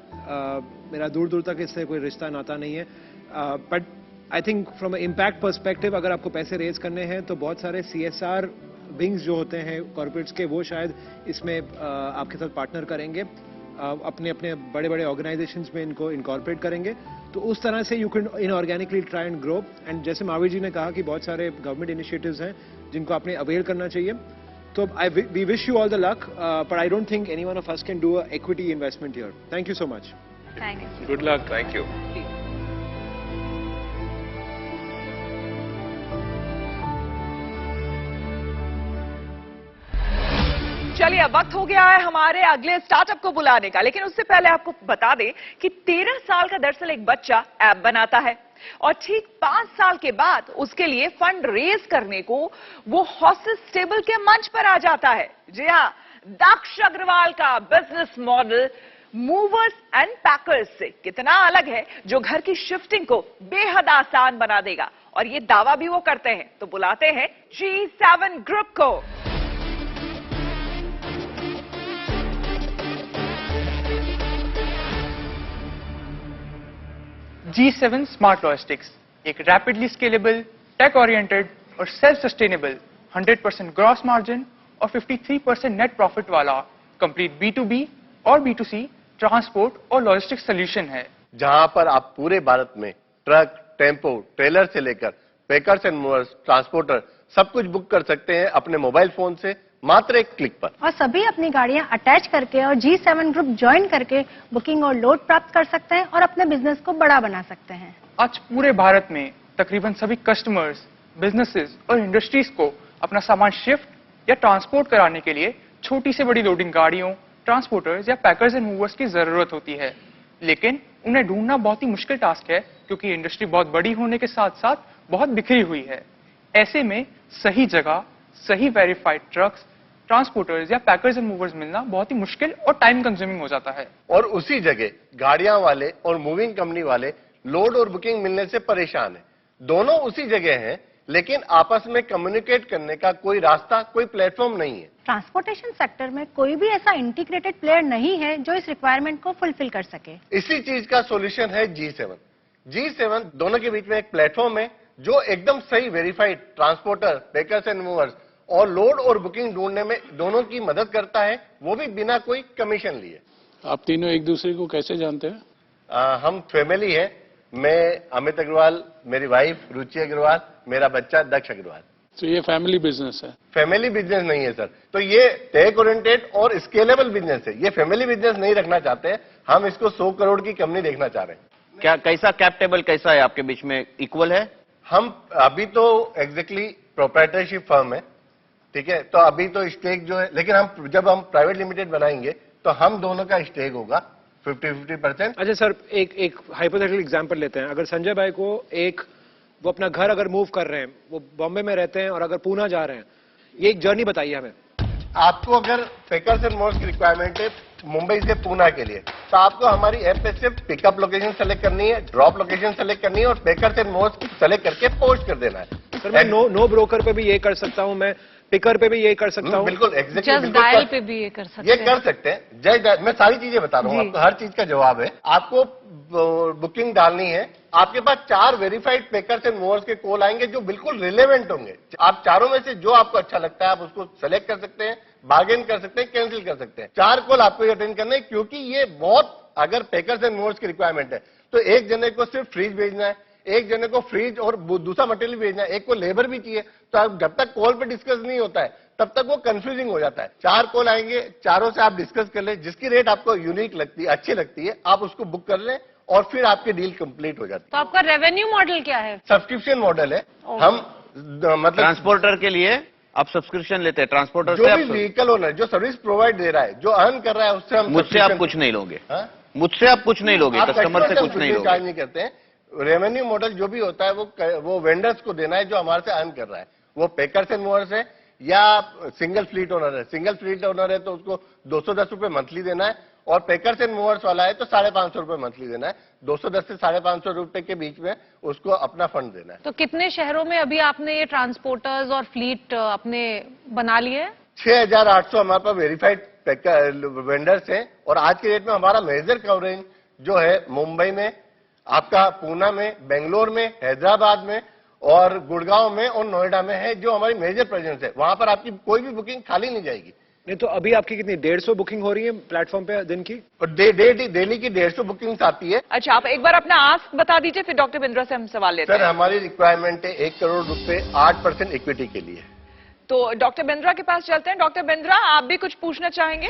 मेरा दूर दूर तक इससे कोई रिश्ता नाता नहीं है, but I think from impact perspective अगर आपको पैसे रेज करने हैं तो बहुत सारे CSR विंग्स जो होते हैं कॉर्पोरेट्स के, वो शायद इसमें आपके साथ पार्टनर करेंगे, अपने अपने बड़े बड़े ऑर्गेनाइजेशंस में इनको इनकॉर्पोरेट करेंगे। तो उस तरह से you can inorganically try and grow. And जैसे महावीर जी ने कहा कि बहुत सारे गवर्नमेंट इनिशिएटिव्स हैं जिनको आपने अवेल करना चाहिए। तो we wish you all the luck, but I don't think any one of us can do a equity investment here. Thank you so much.
Thank you.
Good luck.
Thank you.
चलिए, अब वक्त हो गया है हमारे अगले स्टार्टअप को बुलाने का, लेकिन उससे पहले आपको बता दें कि 13 साल का दरअसल एक बच्चा ऐप बनाता है और ठीक 5 साल के बाद उसके लिए फंड रेज करने को वो हॉर्सेस स्टेबल के मंच पर आ जाता है। जी हाँ, दक्ष अग्रवाल का business model movers and packers से कितना अलग है, जो घर की शिफ्टिंग को बेहद आसान बना देगा, और ये दावा भी वो करते हैं। तो बुलाते हैं G7 ग्रुप को।
G7 स्मार्ट लॉजिस्टिक्स एक रैपिडली स्केलेबल, टेक ओरिएंटेड और सेल्फ सस्टेनेबल 100% ग्रॉस मार्जिन और 53% नेट प्रॉफिट वाला कंप्लीट B2B और B2C ट्रांसपोर्ट और लॉजिस्टिक्स सॉल्यूशन है,
जहां पर आप पूरे भारत में ट्रक, टेम्पो, ट्रेलर से लेकर पैकर्स एंड मूवर्स, ट्रांसपोर्टर सब कुछ बुक कर सकते हैं अपने मोबाइल फोन से मात्र एक क्लिक पर।
और सभी अपनी गाड़ियां अटैच करके और G7 ग्रुप ज्वाइन करके बुकिंग और लोड प्राप्त कर सकते हैं और अपने बिजनेस को बड़ा बना सकते हैं।
आज पूरे भारत में तकरीबन सभी कस्टमर्स, बिजनेसेस और इंडस्ट्रीज को अपना सामान शिफ्ट या ट्रांसपोर्ट कराने के लिए छोटी से बड़ी लोडिंग गाड़ियों, ट्रांसपोर्टर्स या पैकर्स एंड मूवर्स की जरूरत होती है, लेकिन उन्हें ढूंढना बहुत ही मुश्किल टास्क है क्योंकि इंडस्ट्री बहुत बड़ी होने के साथ साथ बहुत बिखरी हुई है। ऐसे में सही जगह, सही वेरीफाइड ट्रक्स, ट्रांसपोर्टर्स या पैकर्स एंड मूवर्स मिलना बहुत ही मुश्किल और टाइम कंज्यूमिंग हो जाता है।
और उसी जगह गाड़ियां वाले और मूविंग कंपनी वाले लोड और बुकिंग मिलने से परेशान है। दोनों उसी जगह हैं, लेकिन आपस में कम्युनिकेट करने का कोई रास्ता, कोई प्लेटफॉर्म नहीं है।
ट्रांसपोर्टेशन सेक्टर में कोई भी ऐसा इंटीग्रेटेड प्लेयर नहीं है जो इस रिक्वायरमेंट को फुलफिल कर सके।
इसी चीज का सॉल्यूशन है G7। G7 दोनों के बीच में एक प्लेटफॉर्म है जो एकदम सही verified transporter, packers and movers और लोड और बुकिंग ढूंढने में दोनों की मदद करता है, वो भी बिना कोई कमीशन लिए।
आप तीनों एक दूसरे को कैसे जानते हैं?
हम फैमिली है। मैं अमित अग्रवाल, मेरी वाइफ रुचि अग्रवाल, मेरा बच्चा दक्ष अग्रवाल।
तो ये फैमिली बिजनेस है?
फैमिली बिजनेस नहीं है सर। तो ये टेक ओरिएंटेड और स्केलेबल बिजनेस है। ये फैमिली बिजनेस नहीं रखना चाहते हैं हम, इसको 100 करोड़ की कंपनी देखना चाह रहे हैं।
क्या कैसा कैप टेबल कैसा है आपके बीच में, इक्वल है?
हम अभी तो एग्जैक्टली प्रोप्राइटरशिप फर्म है, ठीक है, तो अभी तो स्टेक जो है, लेकिन हम जब हम प्राइवेट लिमिटेड बनाएंगे तो हम दोनों का स्टेक होगा 50-50%।
अच्छा सर, एक हाइपोथेटिकल एग्जांपल लेते हैं। अगर संजय भाई को वो अपना घर अगर मूव कर रहे हैं, वो बॉम्बे में रहते हैं और अगर पूना जा रहे हैं, ये एक जर्नी बताइए हमें।
आपको अगर पैकर्स एंड मूवर्स की रिक्वायरमेंट है मुंबई से पूना के लिए, तो आपको हमारी ऐप पे सिर्फ पिकअप लोकेशन सेलेक्ट करनी है, ड्रॉप लोकेशन सेलेक्ट करनी है और पैकर्स एंड मूवर्स सेलेक्ट करके पोस्ट कर देना है।
सर मैं नो ब्रोकर पे भी ये कर सकता हूं, मैं पिकर पे भी ये कर सकता हूं,
बिल्कुल एग्जैक्टली,
जस्ट डायल पे भी ये कर सकते हैं।
ये कर सकते हैं। जय डायल, मैं सारी चीजें बता रहा हूँ आपको, हर चीज का जवाब है। आपको बुकिंग डालनी है, आपके पास 4 वेरीफाइड पैकर्स एंड मूवर्स के कॉल आएंगे जो बिल्कुल रिलेवेंट होंगे। आप चारों में से जो आपको अच्छा लगता है आप उसको सेलेक्ट कर सकते हैं, बार्गेन कर सकते हैं, कैंसिल कर सकते हैं। 4 कॉल आपको अटेंड करना है, क्योंकि ये बहुत, अगर पैकर्स एंड मूवर्स की रिक्वायरमेंट है तो एक जने को सिर्फ फ्रिज भेजना है, एक जने को फ्रिज और दूसरा मटेरियल भेजना है, एक को लेबर भी चाहिए। तो आप जब तक कॉल पे डिस्कस नहीं होता है तब तक वो कंफ्यूजिंग हो जाता है। 4 कॉल आएंगे, चारों से आप डिस्कस कर ले, जिसकी रेट आपको यूनिक लगती है, अच्छी लगती है, आप उसको बुक कर लें और फिर आपकी डील कंप्लीट हो जाती है।
तो आपका रेवेन्यू मॉडल क्या है?
सब्सक्रिप्शन मॉडल है। हम मतलब
ट्रांसपोर्टर के लिए आप सब्सक्रिप्शन लेते हैं, ट्रांसपोर्टर
जो भी व्हीकल ओनर जो सर्विस प्रोवाइड दे रहा है, जो अर्न कर रहा है, उससे हम
मुझसे आप कुछ नहीं लोगे, मुझसे आप कुछ नहीं लोगे, कस्टमर से कुछ नहीं लोगे,
चार्ज नहीं करते हैं। रेवेन्यू मॉडल जो भी होता है वो वेंडर्स को देना है जो हमारे से अर्न कर रहा है, वो पैकर्स एंड मूवर्स है या सिंगल फ्लीट ओनर है। सिंगल फ्लीट ओनर है तो उसको 210 रुपए मंथली देना है, और पैकर्स एंड मूवर्स वाला है तो 550 रुपए मंथली देना है। 210 से 550 रुपए के बीच में उसको अपना फंड देना है।
तो कितने शहरों में अभी आपने ये ट्रांसपोर्टर्स और फ्लीट अपने बना लिए?
6800 हमारे पास वेरीफाइड वेंडर्स हैं, और आज के डेट में हमारा मेजर कवरेज जो है मुंबई में, आपका पूना में, बेंगलोर में, हैदराबाद में और गुड़गांव में और नोएडा में है, जो हमारी मेजर प्रेजेंस है। वहां पर आपकी कोई भी बुकिंग खाली नहीं जाएगी।
नहीं तो अभी आपकी कितनी 150 बुकिंग हो रही है प्लेटफॉर्म पे दिन की?
और डेली की 150 बुकिंग्स आती है।
अच्छा, आप एक बार अपना आस्क बता दीजिए, फिर डॉक्टर बिंद्रा से हम सवाल लेते हैं।
सर हमारी रिक्वायरमेंट है 1 करोड़ रुपए 8% इक्विटी के लिए।
तो डॉक्टर बिंद्रा के पास चलते हैं। डॉक्टर बिंद्रा, आप भी कुछ पूछना चाहेंगे?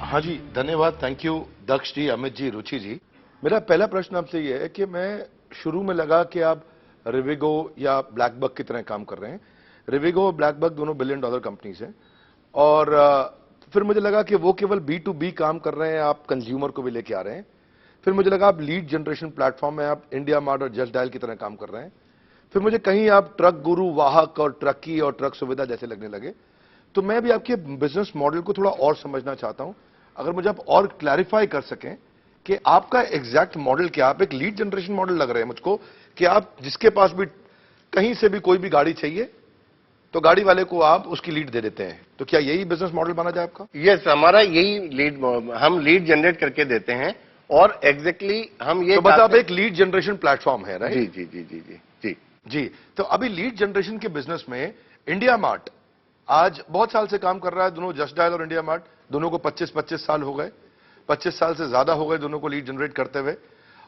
हाँ जी, धन्यवाद, थैंक यू दक्ष जी, अमित जी, रुचि जी। मेरा पहला प्रश्न आपसे ये है कि मैं शुरू में लगा कि आप रिविगो या ब्लैकबक की तरह काम कर रहे हैं। रिविगो और ब्लैकबक दोनों $1 बिलियन कंपनीज हैं, और फिर मुझे लगा कि वो केवल B2B काम कर रहे हैं, आप कंज्यूमर को भी लेके आ रहे हैं। फिर मुझे लगा आप लीड जनरेशन प्लेटफॉर्म में आप इंडिया मार्ट और जस्ट डायल की तरह काम कर रहे हैं। फिर मुझे कहीं आप ट्रक गुरु, वाहक और ट्रकी और ट्रक सुविधा जैसे लगने लगे। तो मैं भी आपके बिजनेस मॉडल को थोड़ा और समझना चाहता हूं, अगर मुझे आप और क्लैरिफाई कर सकें कि आपका एग्जैक्ट मॉडल क्या। आप एक लीड जनरेशन मॉडल लग रहे हैं मुझको, कि आप जिसके पास भी कहीं से भी कोई भी गाड़ी चाहिए तो गाड़ी वाले को आप उसकी लीड दे देते हैं। तो क्या यही बिजनेस मॉडल बना जाए आपका?
यस, हमारा यही हम लीड जनरेट करके देते हैं, और एग्जैक्टली हम ये
तो बस आप एक लीड जनरेशन प्लेटफॉर्म है, राइट?
जी जी जी जी जी जी
जी। तो अभी लीड जनरेशन के बिजनेस में इंडिया मार्ट आज बहुत साल से काम कर रहा है। दोनों जस्ट डायल और इंडिया मार्ट दोनों को 25-25 साल हो गए, 25 साल से ज्यादा हो गए दोनों को लीड जनरेट करते हुए।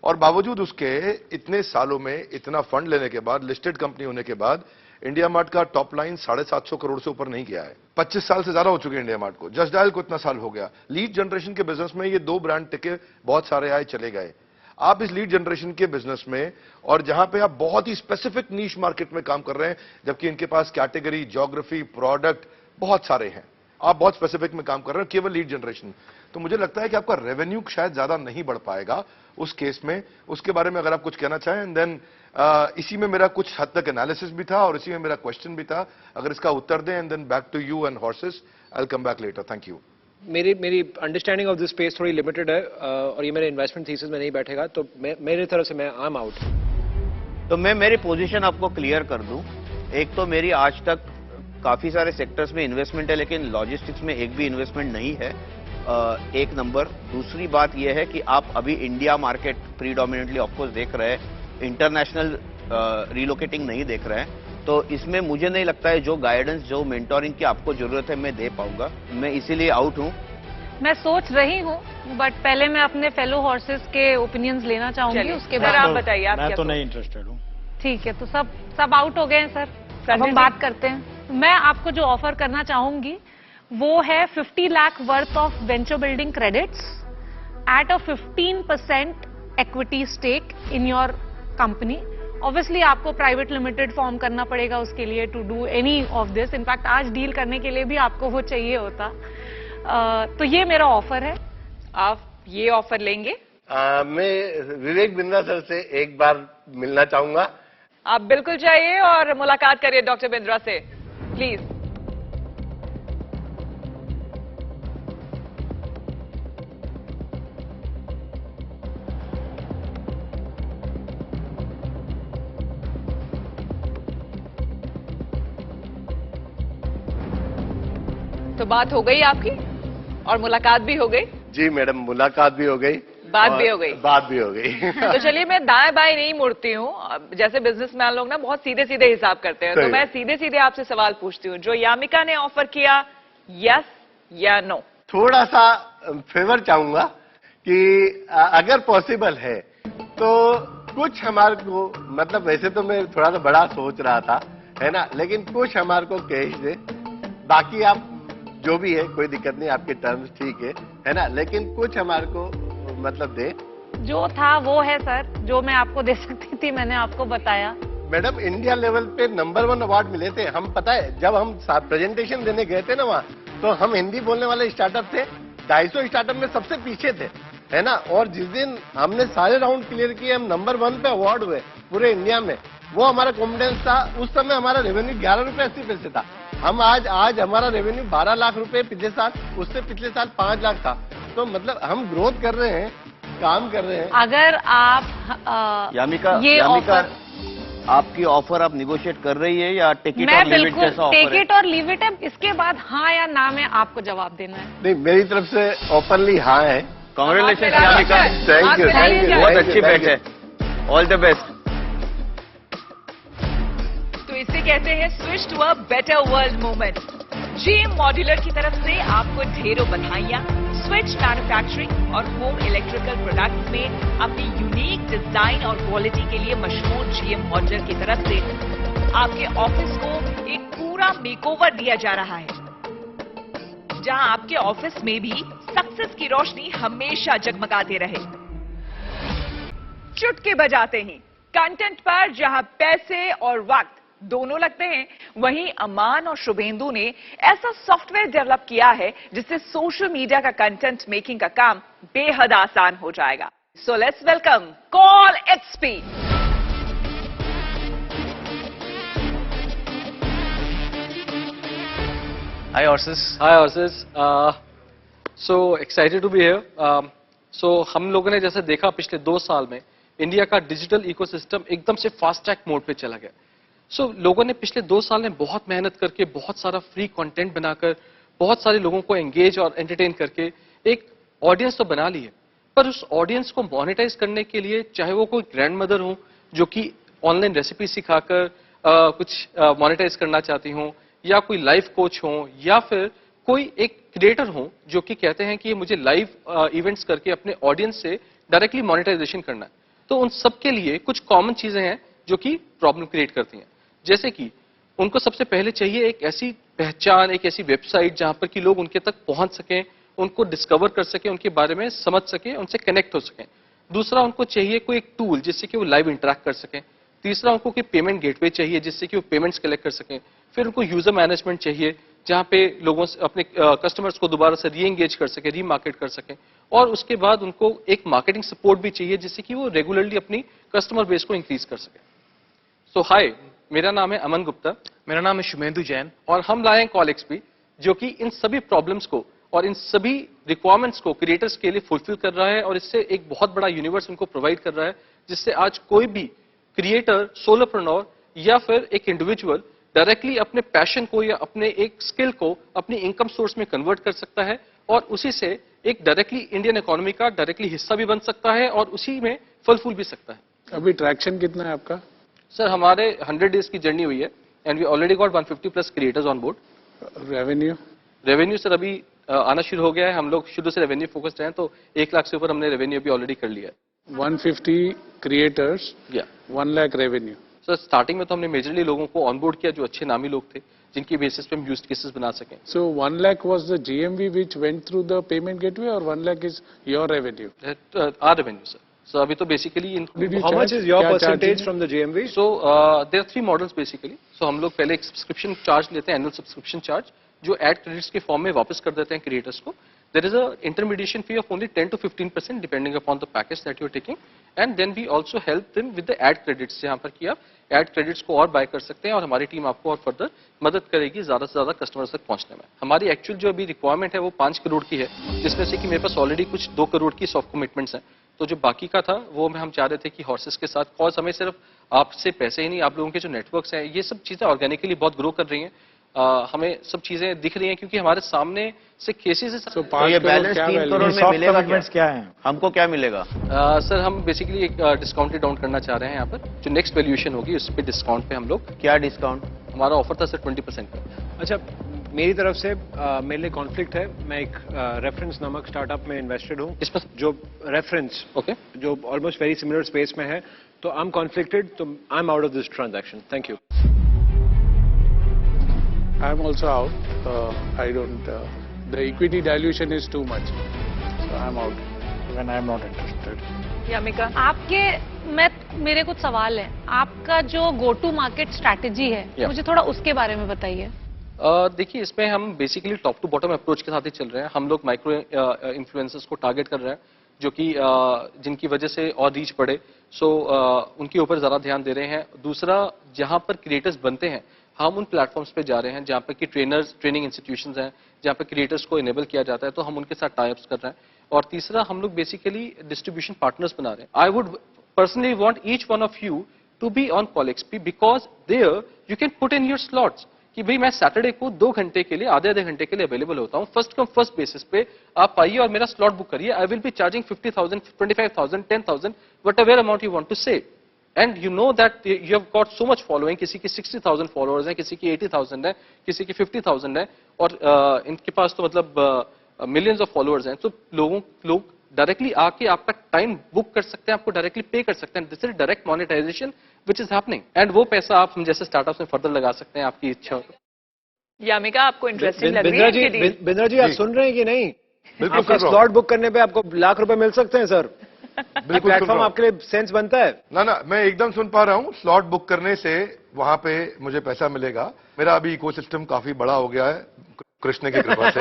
और बावजूद उसके इतने सालों में इतना फंड लेने के बाद, लिस्टेड कंपनी होने के बाद, इंडिया मार्ट का टॉप लाइन 750 करोड़ से ऊपर नहीं गया है। 25 साल से ज्यादा हो चुके हैं इंडिया मार्ट को। जस्ट डायल को इतना साल हो गया। लीड जनरेशन के बिजनेस में ये 2 ब्रांड टिके, बहुत सारे आए चले गए। आप इस लीड जनरेशन के बिजनेस में, और जहां पे आप बहुत ही स्पेसिफिक नीश मार्केट में काम कर रहे हैं, जबकि इनके पास कैटेगरी, ज्योग्राफी, प्रोडक्ट बहुत सारे हैं, आप बहुत स्पेसिफिक में काम कर रहे हैं, केवल लीड जनरेशन। तो मुझे लगता है कि आपका रेवेन्यू शायद ज्यादा नहीं बढ़ पाएगा उस केस में। उसके बारे में अगर आप कुछ कहना चाहें। एंड देन इसी में मेरा कुछ हद तक एनालिसिस भी था और इसी में मेरा क्वेश्चन भी था, अगर इसका उत्तर दें। And then back to you and horses, I will come back later. Thank you.
मेरी अंडरस्टैंडिंग ऑफ दिस स्पेस थोड़ी लिमिटेड है और ये मेरे इन्वेस्टमेंट थीसिस में नहीं बैठेगा, तो मेरी तरफ से मैं आई एम आउट।
तो मैं मेरी पोजीशन आपको क्लियर कर दूं। एक तो मेरी आज तक काफी सारे सेक्टर्स में इन्वेस्टमेंट है, लेकिन लॉजिस्टिक्स में एक भी इन्वेस्टमेंट नहीं है, एक नंबर। दूसरी बात यह है कि आप अभी इंडिया मार्केट प्रीडोमिनेंटली ऑफकोर्स देख रहे हैं, इंटरनेशनल रिलोकेटिंग नहीं देख रहे हैं। तो इसमें मुझे नहीं लगता है जो गाइडेंस, जो मेंटोरिंग की आपको जरूरत है, मैं दे पाऊंगा। मैं इसीलिए आउट हूं।
मैं सोच रही हूँ, बट पहले मैं अपने फेलो हॉर्सेस के ओपिनियंस लेना चाहूंगी, उसके बाद
आप बताइए। आप
मैं तो नहीं इंटरेस्टेड हूँ।
ठीक है, तो सब आउट हो गए हैं सर। अब हम बात करते हैं। मैं आपको जो ऑफर करना चाहूंगी वो है 50 lakh worth of venture building credits at a 15% equity stake in your company. Obviously आपको प्राइवेट लिमिटेड फॉर्म करना पड़ेगा उसके लिए to do any of this. In fact आज डील करने के लिए भी आपको वो चाहिए होता। तो ये मेरा ऑफर है।
आप ये ऑफर लेंगे?
मैं विवेक बिंद्रा सर से एक बार मिलना चाहूंगा।
आप बिल्कुल चाहिए और मुलाकात करिए डॉक्टर बिंद्रा से, प्लीज। तो बात हो गई आपकी और मुलाकात भी हो गई?
जी मैडम, मुलाकात भी हो गई,
बात भी हो गई।
बात भी हो गई।
तो चलिए, मैं दाएं बाएं नहीं मुड़ती हूँ। जैसे बिजनेसमैन लोग ना बहुत सीधे सीधे हिसाब करते हैं, तो मैं सीधे सीधे आपसे सवाल पूछती हूँ। जो यामिका ने ऑफर किया, यस या नो?
थोड़ा सा फेवर चाहूंगा कि अगर पॉसिबल है तो कुछ हमारे को, मतलब वैसे तो मैं थोड़ा सा बड़ा सोच रहा था, है ना, लेकिन कुछ हमारे को कैश दे। बाकी आप जो भी है कोई दिक्कत नहीं, आपके टर्म्स ठीक है ना, लेकिन कुछ हमारे को मतलब दे।
जो था वो है सर, जो मैं आपको दे सकती थी मैंने आपको बताया।
मैडम, इंडिया लेवल पे नंबर 1 अवार्ड मिले थे। हम पता है जब हम प्रेजेंटेशन देने गए थे ना वहाँ, तो हम हिंदी बोलने वाले स्टार्टअप थे, 250 स्टार्टअप में सबसे पीछे थे, है ना। और जिस दिन हमने सारे राउंड क्लियर किए, हम नंबर 1 पे अवार्ड हुए पूरे इंडिया में। वो हमारा कॉन्फिडेंस था। उस समय हमारा रेवेन्यू 11 रुपए 80 पैसे था। हम आज हमारा रेवेन्यू 12 लाख रुपए पिछले साल, उससे पिछले साल 5 लाख था। तो मतलब हम ग्रोथ कर रहे हैं, काम कर रहे हैं।
अगर आप
यामिका, आपकी ऑफर आप निगोशिएट कर रही है या टेक इट और लीव इट जैसा ऑफर है?
टेक इट और लीव इट है। इसके बाद हाँ या ना में आपको जवाब देना है।
नहीं, मेरी तरफ से ओपनली हाँ है।
Congratulation Yamika,
thank you, thank you.
बहुत अच्छी बैट है, ऑल द बेस्ट।
तो इसे कहते हैं switch to a better world movement. GM modular की तरफ से आपको ढेरों बधाइयां। स्विच मैन्युफैक्चरिंग और होम इलेक्ट्रिकल प्रोडक्ट्स में अपनी यूनिक डिजाइन और क्वालिटी के लिए मशहूर जीएम मॉड्यूलर की तरफ से आपके ऑफिस को एक पूरा मेकओवर दिया जा रहा है, जहां आपके ऑफिस में भी सक्सेस की रोशनी हमेशा जगमगाते रहे। चुटकी बजाते ही कंटेंट पर जहां पैसे और वक्त दोनों लगते हैं, वहीं अमान और शुभेंदु ने ऐसा सॉफ्टवेयर डेवलप किया है जिससे सोशल मीडिया का कंटेंट मेकिंग का काम बेहद आसान हो जाएगा। So let's welcome call XP.
Hi horses. Hi horses. So excited to be here. So हम लोगों ने जैसे देखा पिछले 2 साल में इंडिया का डिजिटल इकोसिस्टम एकदम से फास्ट ट्रैक मोड पे चला गया। सो लोगों ने पिछले 2 साल में बहुत मेहनत करके, बहुत सारा फ्री कंटेंट बनाकर, बहुत सारे लोगों को एंगेज और एंटरटेन करके एक ऑडियंस तो बना ली है। पर उस ऑडियंस को मोनेटाइज करने के लिए, चाहे वो कोई ग्रैंड मदर हो जो कि ऑनलाइन रेसिपी सिखाकर कुछ मोनेटाइज करना चाहती हो, या कोई लाइफ कोच हो, या फिर कोई एक क्रिएटर हो जो कि कहते हैं कि मुझे लाइव इवेंट्स करके अपने ऑडियंस से डायरेक्टली मोनेटाइजेशन करना है। तो उन सब के लिए कुछ कॉमन चीजें हैं जो कि प्रॉब्लम क्रिएट करती हैं। जैसे कि उनको सबसे पहले चाहिए एक ऐसी पहचान, एक ऐसी वेबसाइट जहां पर कि लोग उनके तक पहुंच सकें, उनको डिस्कवर कर सकें, उनके बारे में समझ सकें, उनसे कनेक्ट हो सकें। दूसरा, उनको चाहिए कोई एक टूल जिससे कि वो लाइव इंटरेक्ट कर सकें। तीसरा, उनको कोई पेमेंट गेटवे चाहिए जिससे कि वो पेमेंट्स कलेक्ट कर सकें। फिर उनको यूजर मैनेजमेंट चाहिए जहां पे लोगों से अपने कस्टमर्स को दोबारा से री एंगेज कर सके, रीमार्केट कर सकें। और उसके बाद उनको एक मार्केटिंग सपोर्ट भी चाहिए जिससे कि वो रेगुलरली अपनी कस्टमर बेस को इंक्रीज कर सके। सो हाय, मेरा नाम है अमन गुप्ता।
मेरा नाम है शुमेंदु जैन।
और हम लाए हैं कॉलएक्सपी, जो कि इन सभी प्रॉब्लम्स को और इन सभी रिक्वायरमेंट्स को क्रिएटर्स के लिए फुलफिल कर रहा है और इससे एक बहुत बड़ा यूनिवर्स उनको प्रोवाइड कर रहा है, जिससे आज कोई भी क्रिएटर, सोलोप्रेन्योर या फिर एक इंडिविजुअल डायरेक्टली अपने पैशन को या अपने एक स्किल को अपनी इनकम सोर्स में कन्वर्ट कर सकता है और उसी से एक डायरेक्टली इंडियन इकोनॉमी का डायरेक्टली हिस्सा भी बन सकता है और उसी में फल फूल भी सकता है।
अभी ट्रैक्शन कितना है आपका?
सर, हमारे 100 डेज की जर्नी हुई है and we already got 150+ creators on board. Revenue sir अभी आना शुरू हो गया है। हम लोग शुरू से रेवेन्यू फोकस्ड हैं, तो 1 लाख से ऊपर हमने रेवेन्यू अभी ऑलरेडी कर लिया है।
150 creators, 1 lakh revenue.
Sir, starting में तो हमने मेजरली लोगों को ऑनबोर्ड किया जो अच्छे नामी लोग थे, जिनकी बेसिस पे हम यूज केसेस बना सकें।
So 1 lakh was the GMV which went through the payment gateway, or 1 lakh is your revenue?
Our revenue, sir. So अभी तो basically
how much is your percentage from the GMV?
So there are 3 models basically. So हम लोग पहले एक subscription charge लेते हैं, annual subscription charge, जो add credits के फॉर्म में वापस कर देते हैं क्रिएटर्स को। There is a intermediation fee of only 10 to 15% depending upon the package that you are taking, and then we also help them with the ad credits, जहाँ पर कि आप एड क्रेडिट्स को और बाय कर सकते हैं और हमारी टीम आपको और फर्दर मदद करेगी ज्यादा से ज्यादा कस्टमर्स तक पहुंचने में। हमारी एक्चुअल जो अभी रिक्वायरमेंट है वो 5 करोड़ की है, जिसमें से कि मेरे पास ऑलरेडी कुछ 2 करोड़ की सॉफ्ट कमिटमेंट्स हैं। तो जो बाकी का था वो हम चाह रहे थे कि हॉर्सेस के साथ, कॉज हमें सिर्फ आपसे पैसे ही नहीं, आप लोगों के जो नेटवर्क्स हैं ये सब चीजें ऑर्गेनिकली बहुत ग्रो कर रही हैं। हमें सब चीजें दिख रही हैं क्योंकि हमारे सामने से केसेस।
तो ये बैलेंस 3 करोड़ में मिलेगा क्या है? हमको क्या मिलेगा?
सर, हम बेसिकली एक डिस्काउंट डाउन करना चाह रहे हैं यहाँ पर। जो नेक्स्ट वैल्यूएशन होगी उस पर डिस्काउंट पे हम लोग।
क्या डिस्काउंट?
हमारा ऑफर था सर 20% का।
अच्छा, मेरी तरफ से मेरे लिए कॉन्फ्लिक्ट है। मैं एक रेफरेंस नामक स्टार्टअप में इन्वेस्टेड हूँ, जो रेफरेंस जो ऑलमोस्ट वेरी सिमिलर स्पेस में है, तो आई एम कॉन्फ्लिक्टेड, तो I am out of this transaction. Thank you.
I'm also out. I don't. The equity dilution is too much, so I'm out. Even I'm not interested.
यामिका,
मेरे कुछ सवाल है। आपका जो गो टू मार्केट स्ट्रैटेजी है, मुझे थोड़ा उसके बारे में बताइए।
देखिए, इसमें हम basically top to bottom approach के साथ ही चल रहे हैं। हम लोग माइक्रो इन्फ्लुएंसर्स को टारगेट कर रहे हैं, जो कि जिनकी वजह से और रीच बढ़े, सो उनके ऊपर ज्यादा ध्यान दे रहे हैं। दूसरा, जहां पर क्रिएटर्स बनते हैं, हम उन प्लेटफॉर्म्स पे जा रहे हैं जहां पर कि ट्रेनिंग इंस्टीट्यूशंस हैं, जहां पर क्रिएटर्स को इनेबल किया जाता है, तो हम उनके साथ टाइप्स कर रहे हैं। और तीसरा, हम लोग बेसिकली डिस्ट्रीब्यूशन पार्टनर्स बना रहे हैं। I would personally want each one of you to be on CallXP, because there you can put in your slots कि भाई मैं सैटरडे को 2 घंटे के लिए, आधे घंटे के लिए अवेलेबल होता हूँ। फर्स्ट कम फर्स्ट बेसिस पे आप आइए और मेरा स्लॉट बुक करिए। I will be charging 50,000, 25,000, 10,000, whatever amount you want to say. And you know that you have got so much following. किसी की 60,000 फॉलोअर्स हैं, किसी की 80,000 है, किसी की 50,000 है, और इनके पास तो मतलब मिलियंस ऑफ फॉलोअर्स हैं। तो लोग डायरेक्टली आके आपका टाइम बुक कर सकते हैं, आपको डायरेक्टली पे कर सकते हैं। This is direct monetization which is happening, and वो पैसा आप हम जैसे स्टार्टअप्स में फर्दर लगा सकते हैं, आपकी इच्छा हो।
यामिका, आपको इंटरेस्टिंग लग रही है?
बिंद्रा जी, आप सुन रहे हैं कि नहीं? आपका स्लॉट बुक करने पे आपको लाख रुपए मिल सकते हैं सर।
बिल्कुल,
प्लेटफॉर्म आपके लिए सेंस बनता है?
ना, मैं एकदम सुन पा रहा हूँ। स्लॉट बुक करने से वहां पे मुझे पैसा मिलेगा। मेरा अभी इकोसिस्टम काफी बड़ा हो गया है कृष्ण की कृपा से।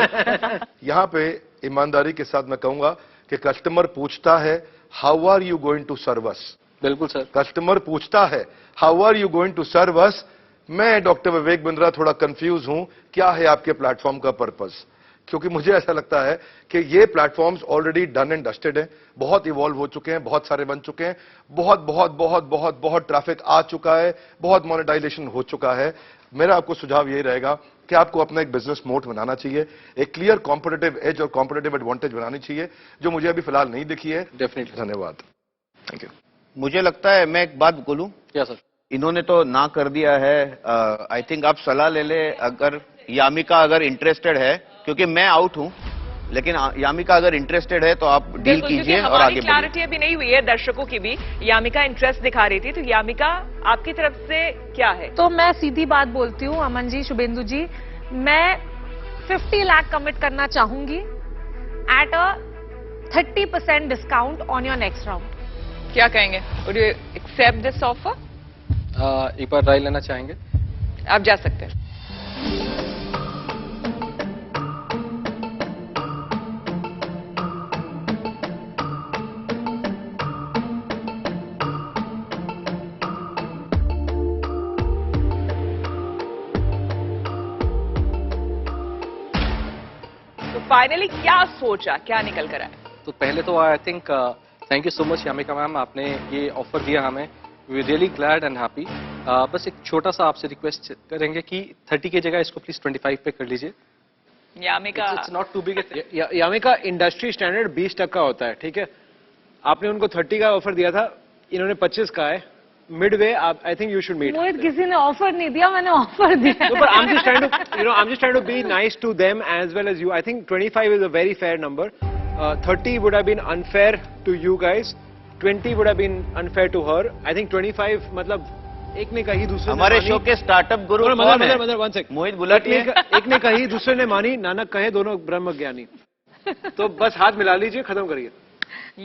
यहाँ पे ईमानदारी के साथ मैं कहूंगा कि कस्टमर पूछता है, how are you going to serve us?
बिल्कुल सर,
कस्टमर पूछता है, how are you going to serve us? मैं डॉक्टर विवेक बिंद्रा थोड़ा कंफ्यूज हूं, क्या है आपके प्लेटफॉर्म का पर्पस? क्योंकि मुझे ऐसा लगता है कि ये platforms already done and dusted हैं, बहुत इवॉल्व हो चुके हैं, बहुत सारे बन चुके हैं, बहुत ट्रैफिक आ चुका है, बहुत मोनेटाइजेशन हो चुका है। मेरा आपको सुझाव यही रहेगा कि आपको अपना एक बिजनेस मोट बनाना चाहिए, एक क्लियर कॉम्पिटिटिव एज और कॉम्पिटिटिव एडवांटेज बनानी चाहिए, जो मुझे अभी फिलहाल नहीं दिखी है।
डेफिनेटली।
धन्यवाद। Thank you.
मुझे लगता है, मैं एक बात बोलूं?
क्या सर?
इन्होंने तो ना कर दिया है। आई थिंक आप सलाह ले ले, अगर यामिका अगर इंटरेस्टेड है, क्योंकि मैं आउट हूं, लेकिन यामिका अगर इंटरेस्टेड है तो आप डील कीजिए और आगे बढ़िए।
क्लैरिटी अभी नहीं हुई है दर्शकों की भी। यामिका इंटरेस्ट दिखा रही थी, तो यामिका आपकी तरफ से क्या है?
तो मैं सीधी बात बोलती हूँ अमन जी, शुभेंदु जी, मैं 50 लाख कमिट करना चाहूंगी at a 30% discount on your next round.
क्या कहेंगे? Would you accept this offer?
एक बार राय लेना चाहेंगे?
आप जा सकते हैं। फाइनली क्या सोचा, क्या निकल कर आया?
तो पहले तो I think thank you so much Yamika ma'am, आपने ये ऑफर दिया हमें, we really glad and happy. बस एक छोटा सा आपसे रिक्वेस्ट करेंगे कि 30 की जगह इसको प्लीज 25 पे कर लीजिए।
Yamika
it's not too big.
Yamika industry standard 20% का होता है, ठीक है? आपने उनको 30 का ऑफर दिया था, इन्होंने 25 का है। Midway I think you should meet.
Mohit, किसी ने ऑफर नहीं दिया, मैंने ऑफर दिया।
No, but I'm just trying to be nice to them as well as you. I think 25 is a very fair number. 30 would have been unfair to you guys. 20 would have been unfair to her. I think 25 मतलब एक ने कही दूसरे
हमारे show के startup गुरु मोहित बुलाटी,
एक ने कही दूसरे ने मानी, नानक कहे दोनों ब्रह्म ज्ञानी। तो बस हाथ मिला लीजिए, खत्म करिए।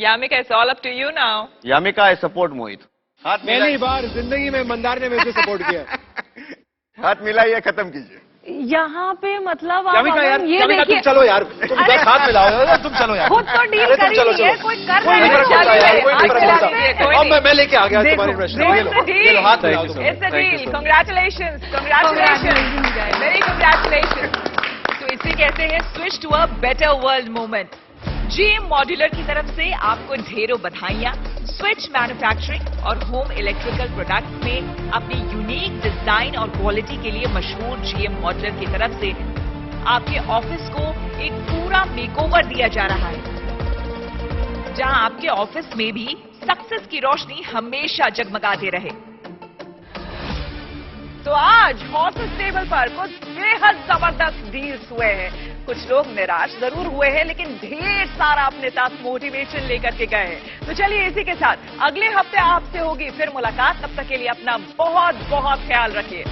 Yamika, it's all up to you now.
Yamika, I support Mohit.
पहली बार जिंदगी में मंदार ने मेरे से सपोर्ट किया।
हाथ मिलाइए, खत्म कीजिए।
यहाँ पे मतलब
यामिका यार,
ये
यामिका तुम चलो यार, तुम 10 हाथ मिलाओ, तुम चलो यार।
खुद तो डील कर रही है, कोई कर रहा है।
मैं लेके आ गया तुम्हारे प्रश्न। ये लो हाथ मिलाओ।
It's a deal. Congratulations, congratulations, very congratulations. तो इसे कहते हैं switch to a better world moment. GM modular की तरफ से आपको ढेरों बधाइयां। स्विच मैन्युफैक्चरिंग और होम इलेक्ट्रिकल प्रोडक्ट्स में अपनी यूनिक डिजाइन और क्वालिटी के लिए मशहूर जीएम मॉड्यूलर की तरफ से आपके ऑफिस को एक पूरा मेकओवर दिया जा रहा है, जहां आपके ऑफिस में भी सक्सेस की रोशनी हमेशा जगमगाते रहे। तो आज हॉर्सेस टेबल पर कुछ बेहद जबरदस्त डील्स हुए हैं। कुछ लोग निराश जरूर हुए हैं, लेकिन ढेर सारा अपने साथ मोटिवेशन लेकर के गए हैं। तो चलिए इसी के साथ अगले हफ्ते आपसे होगी फिर मुलाकात। तब तक के लिए अपना बहुत बहुत ख्याल रखिए।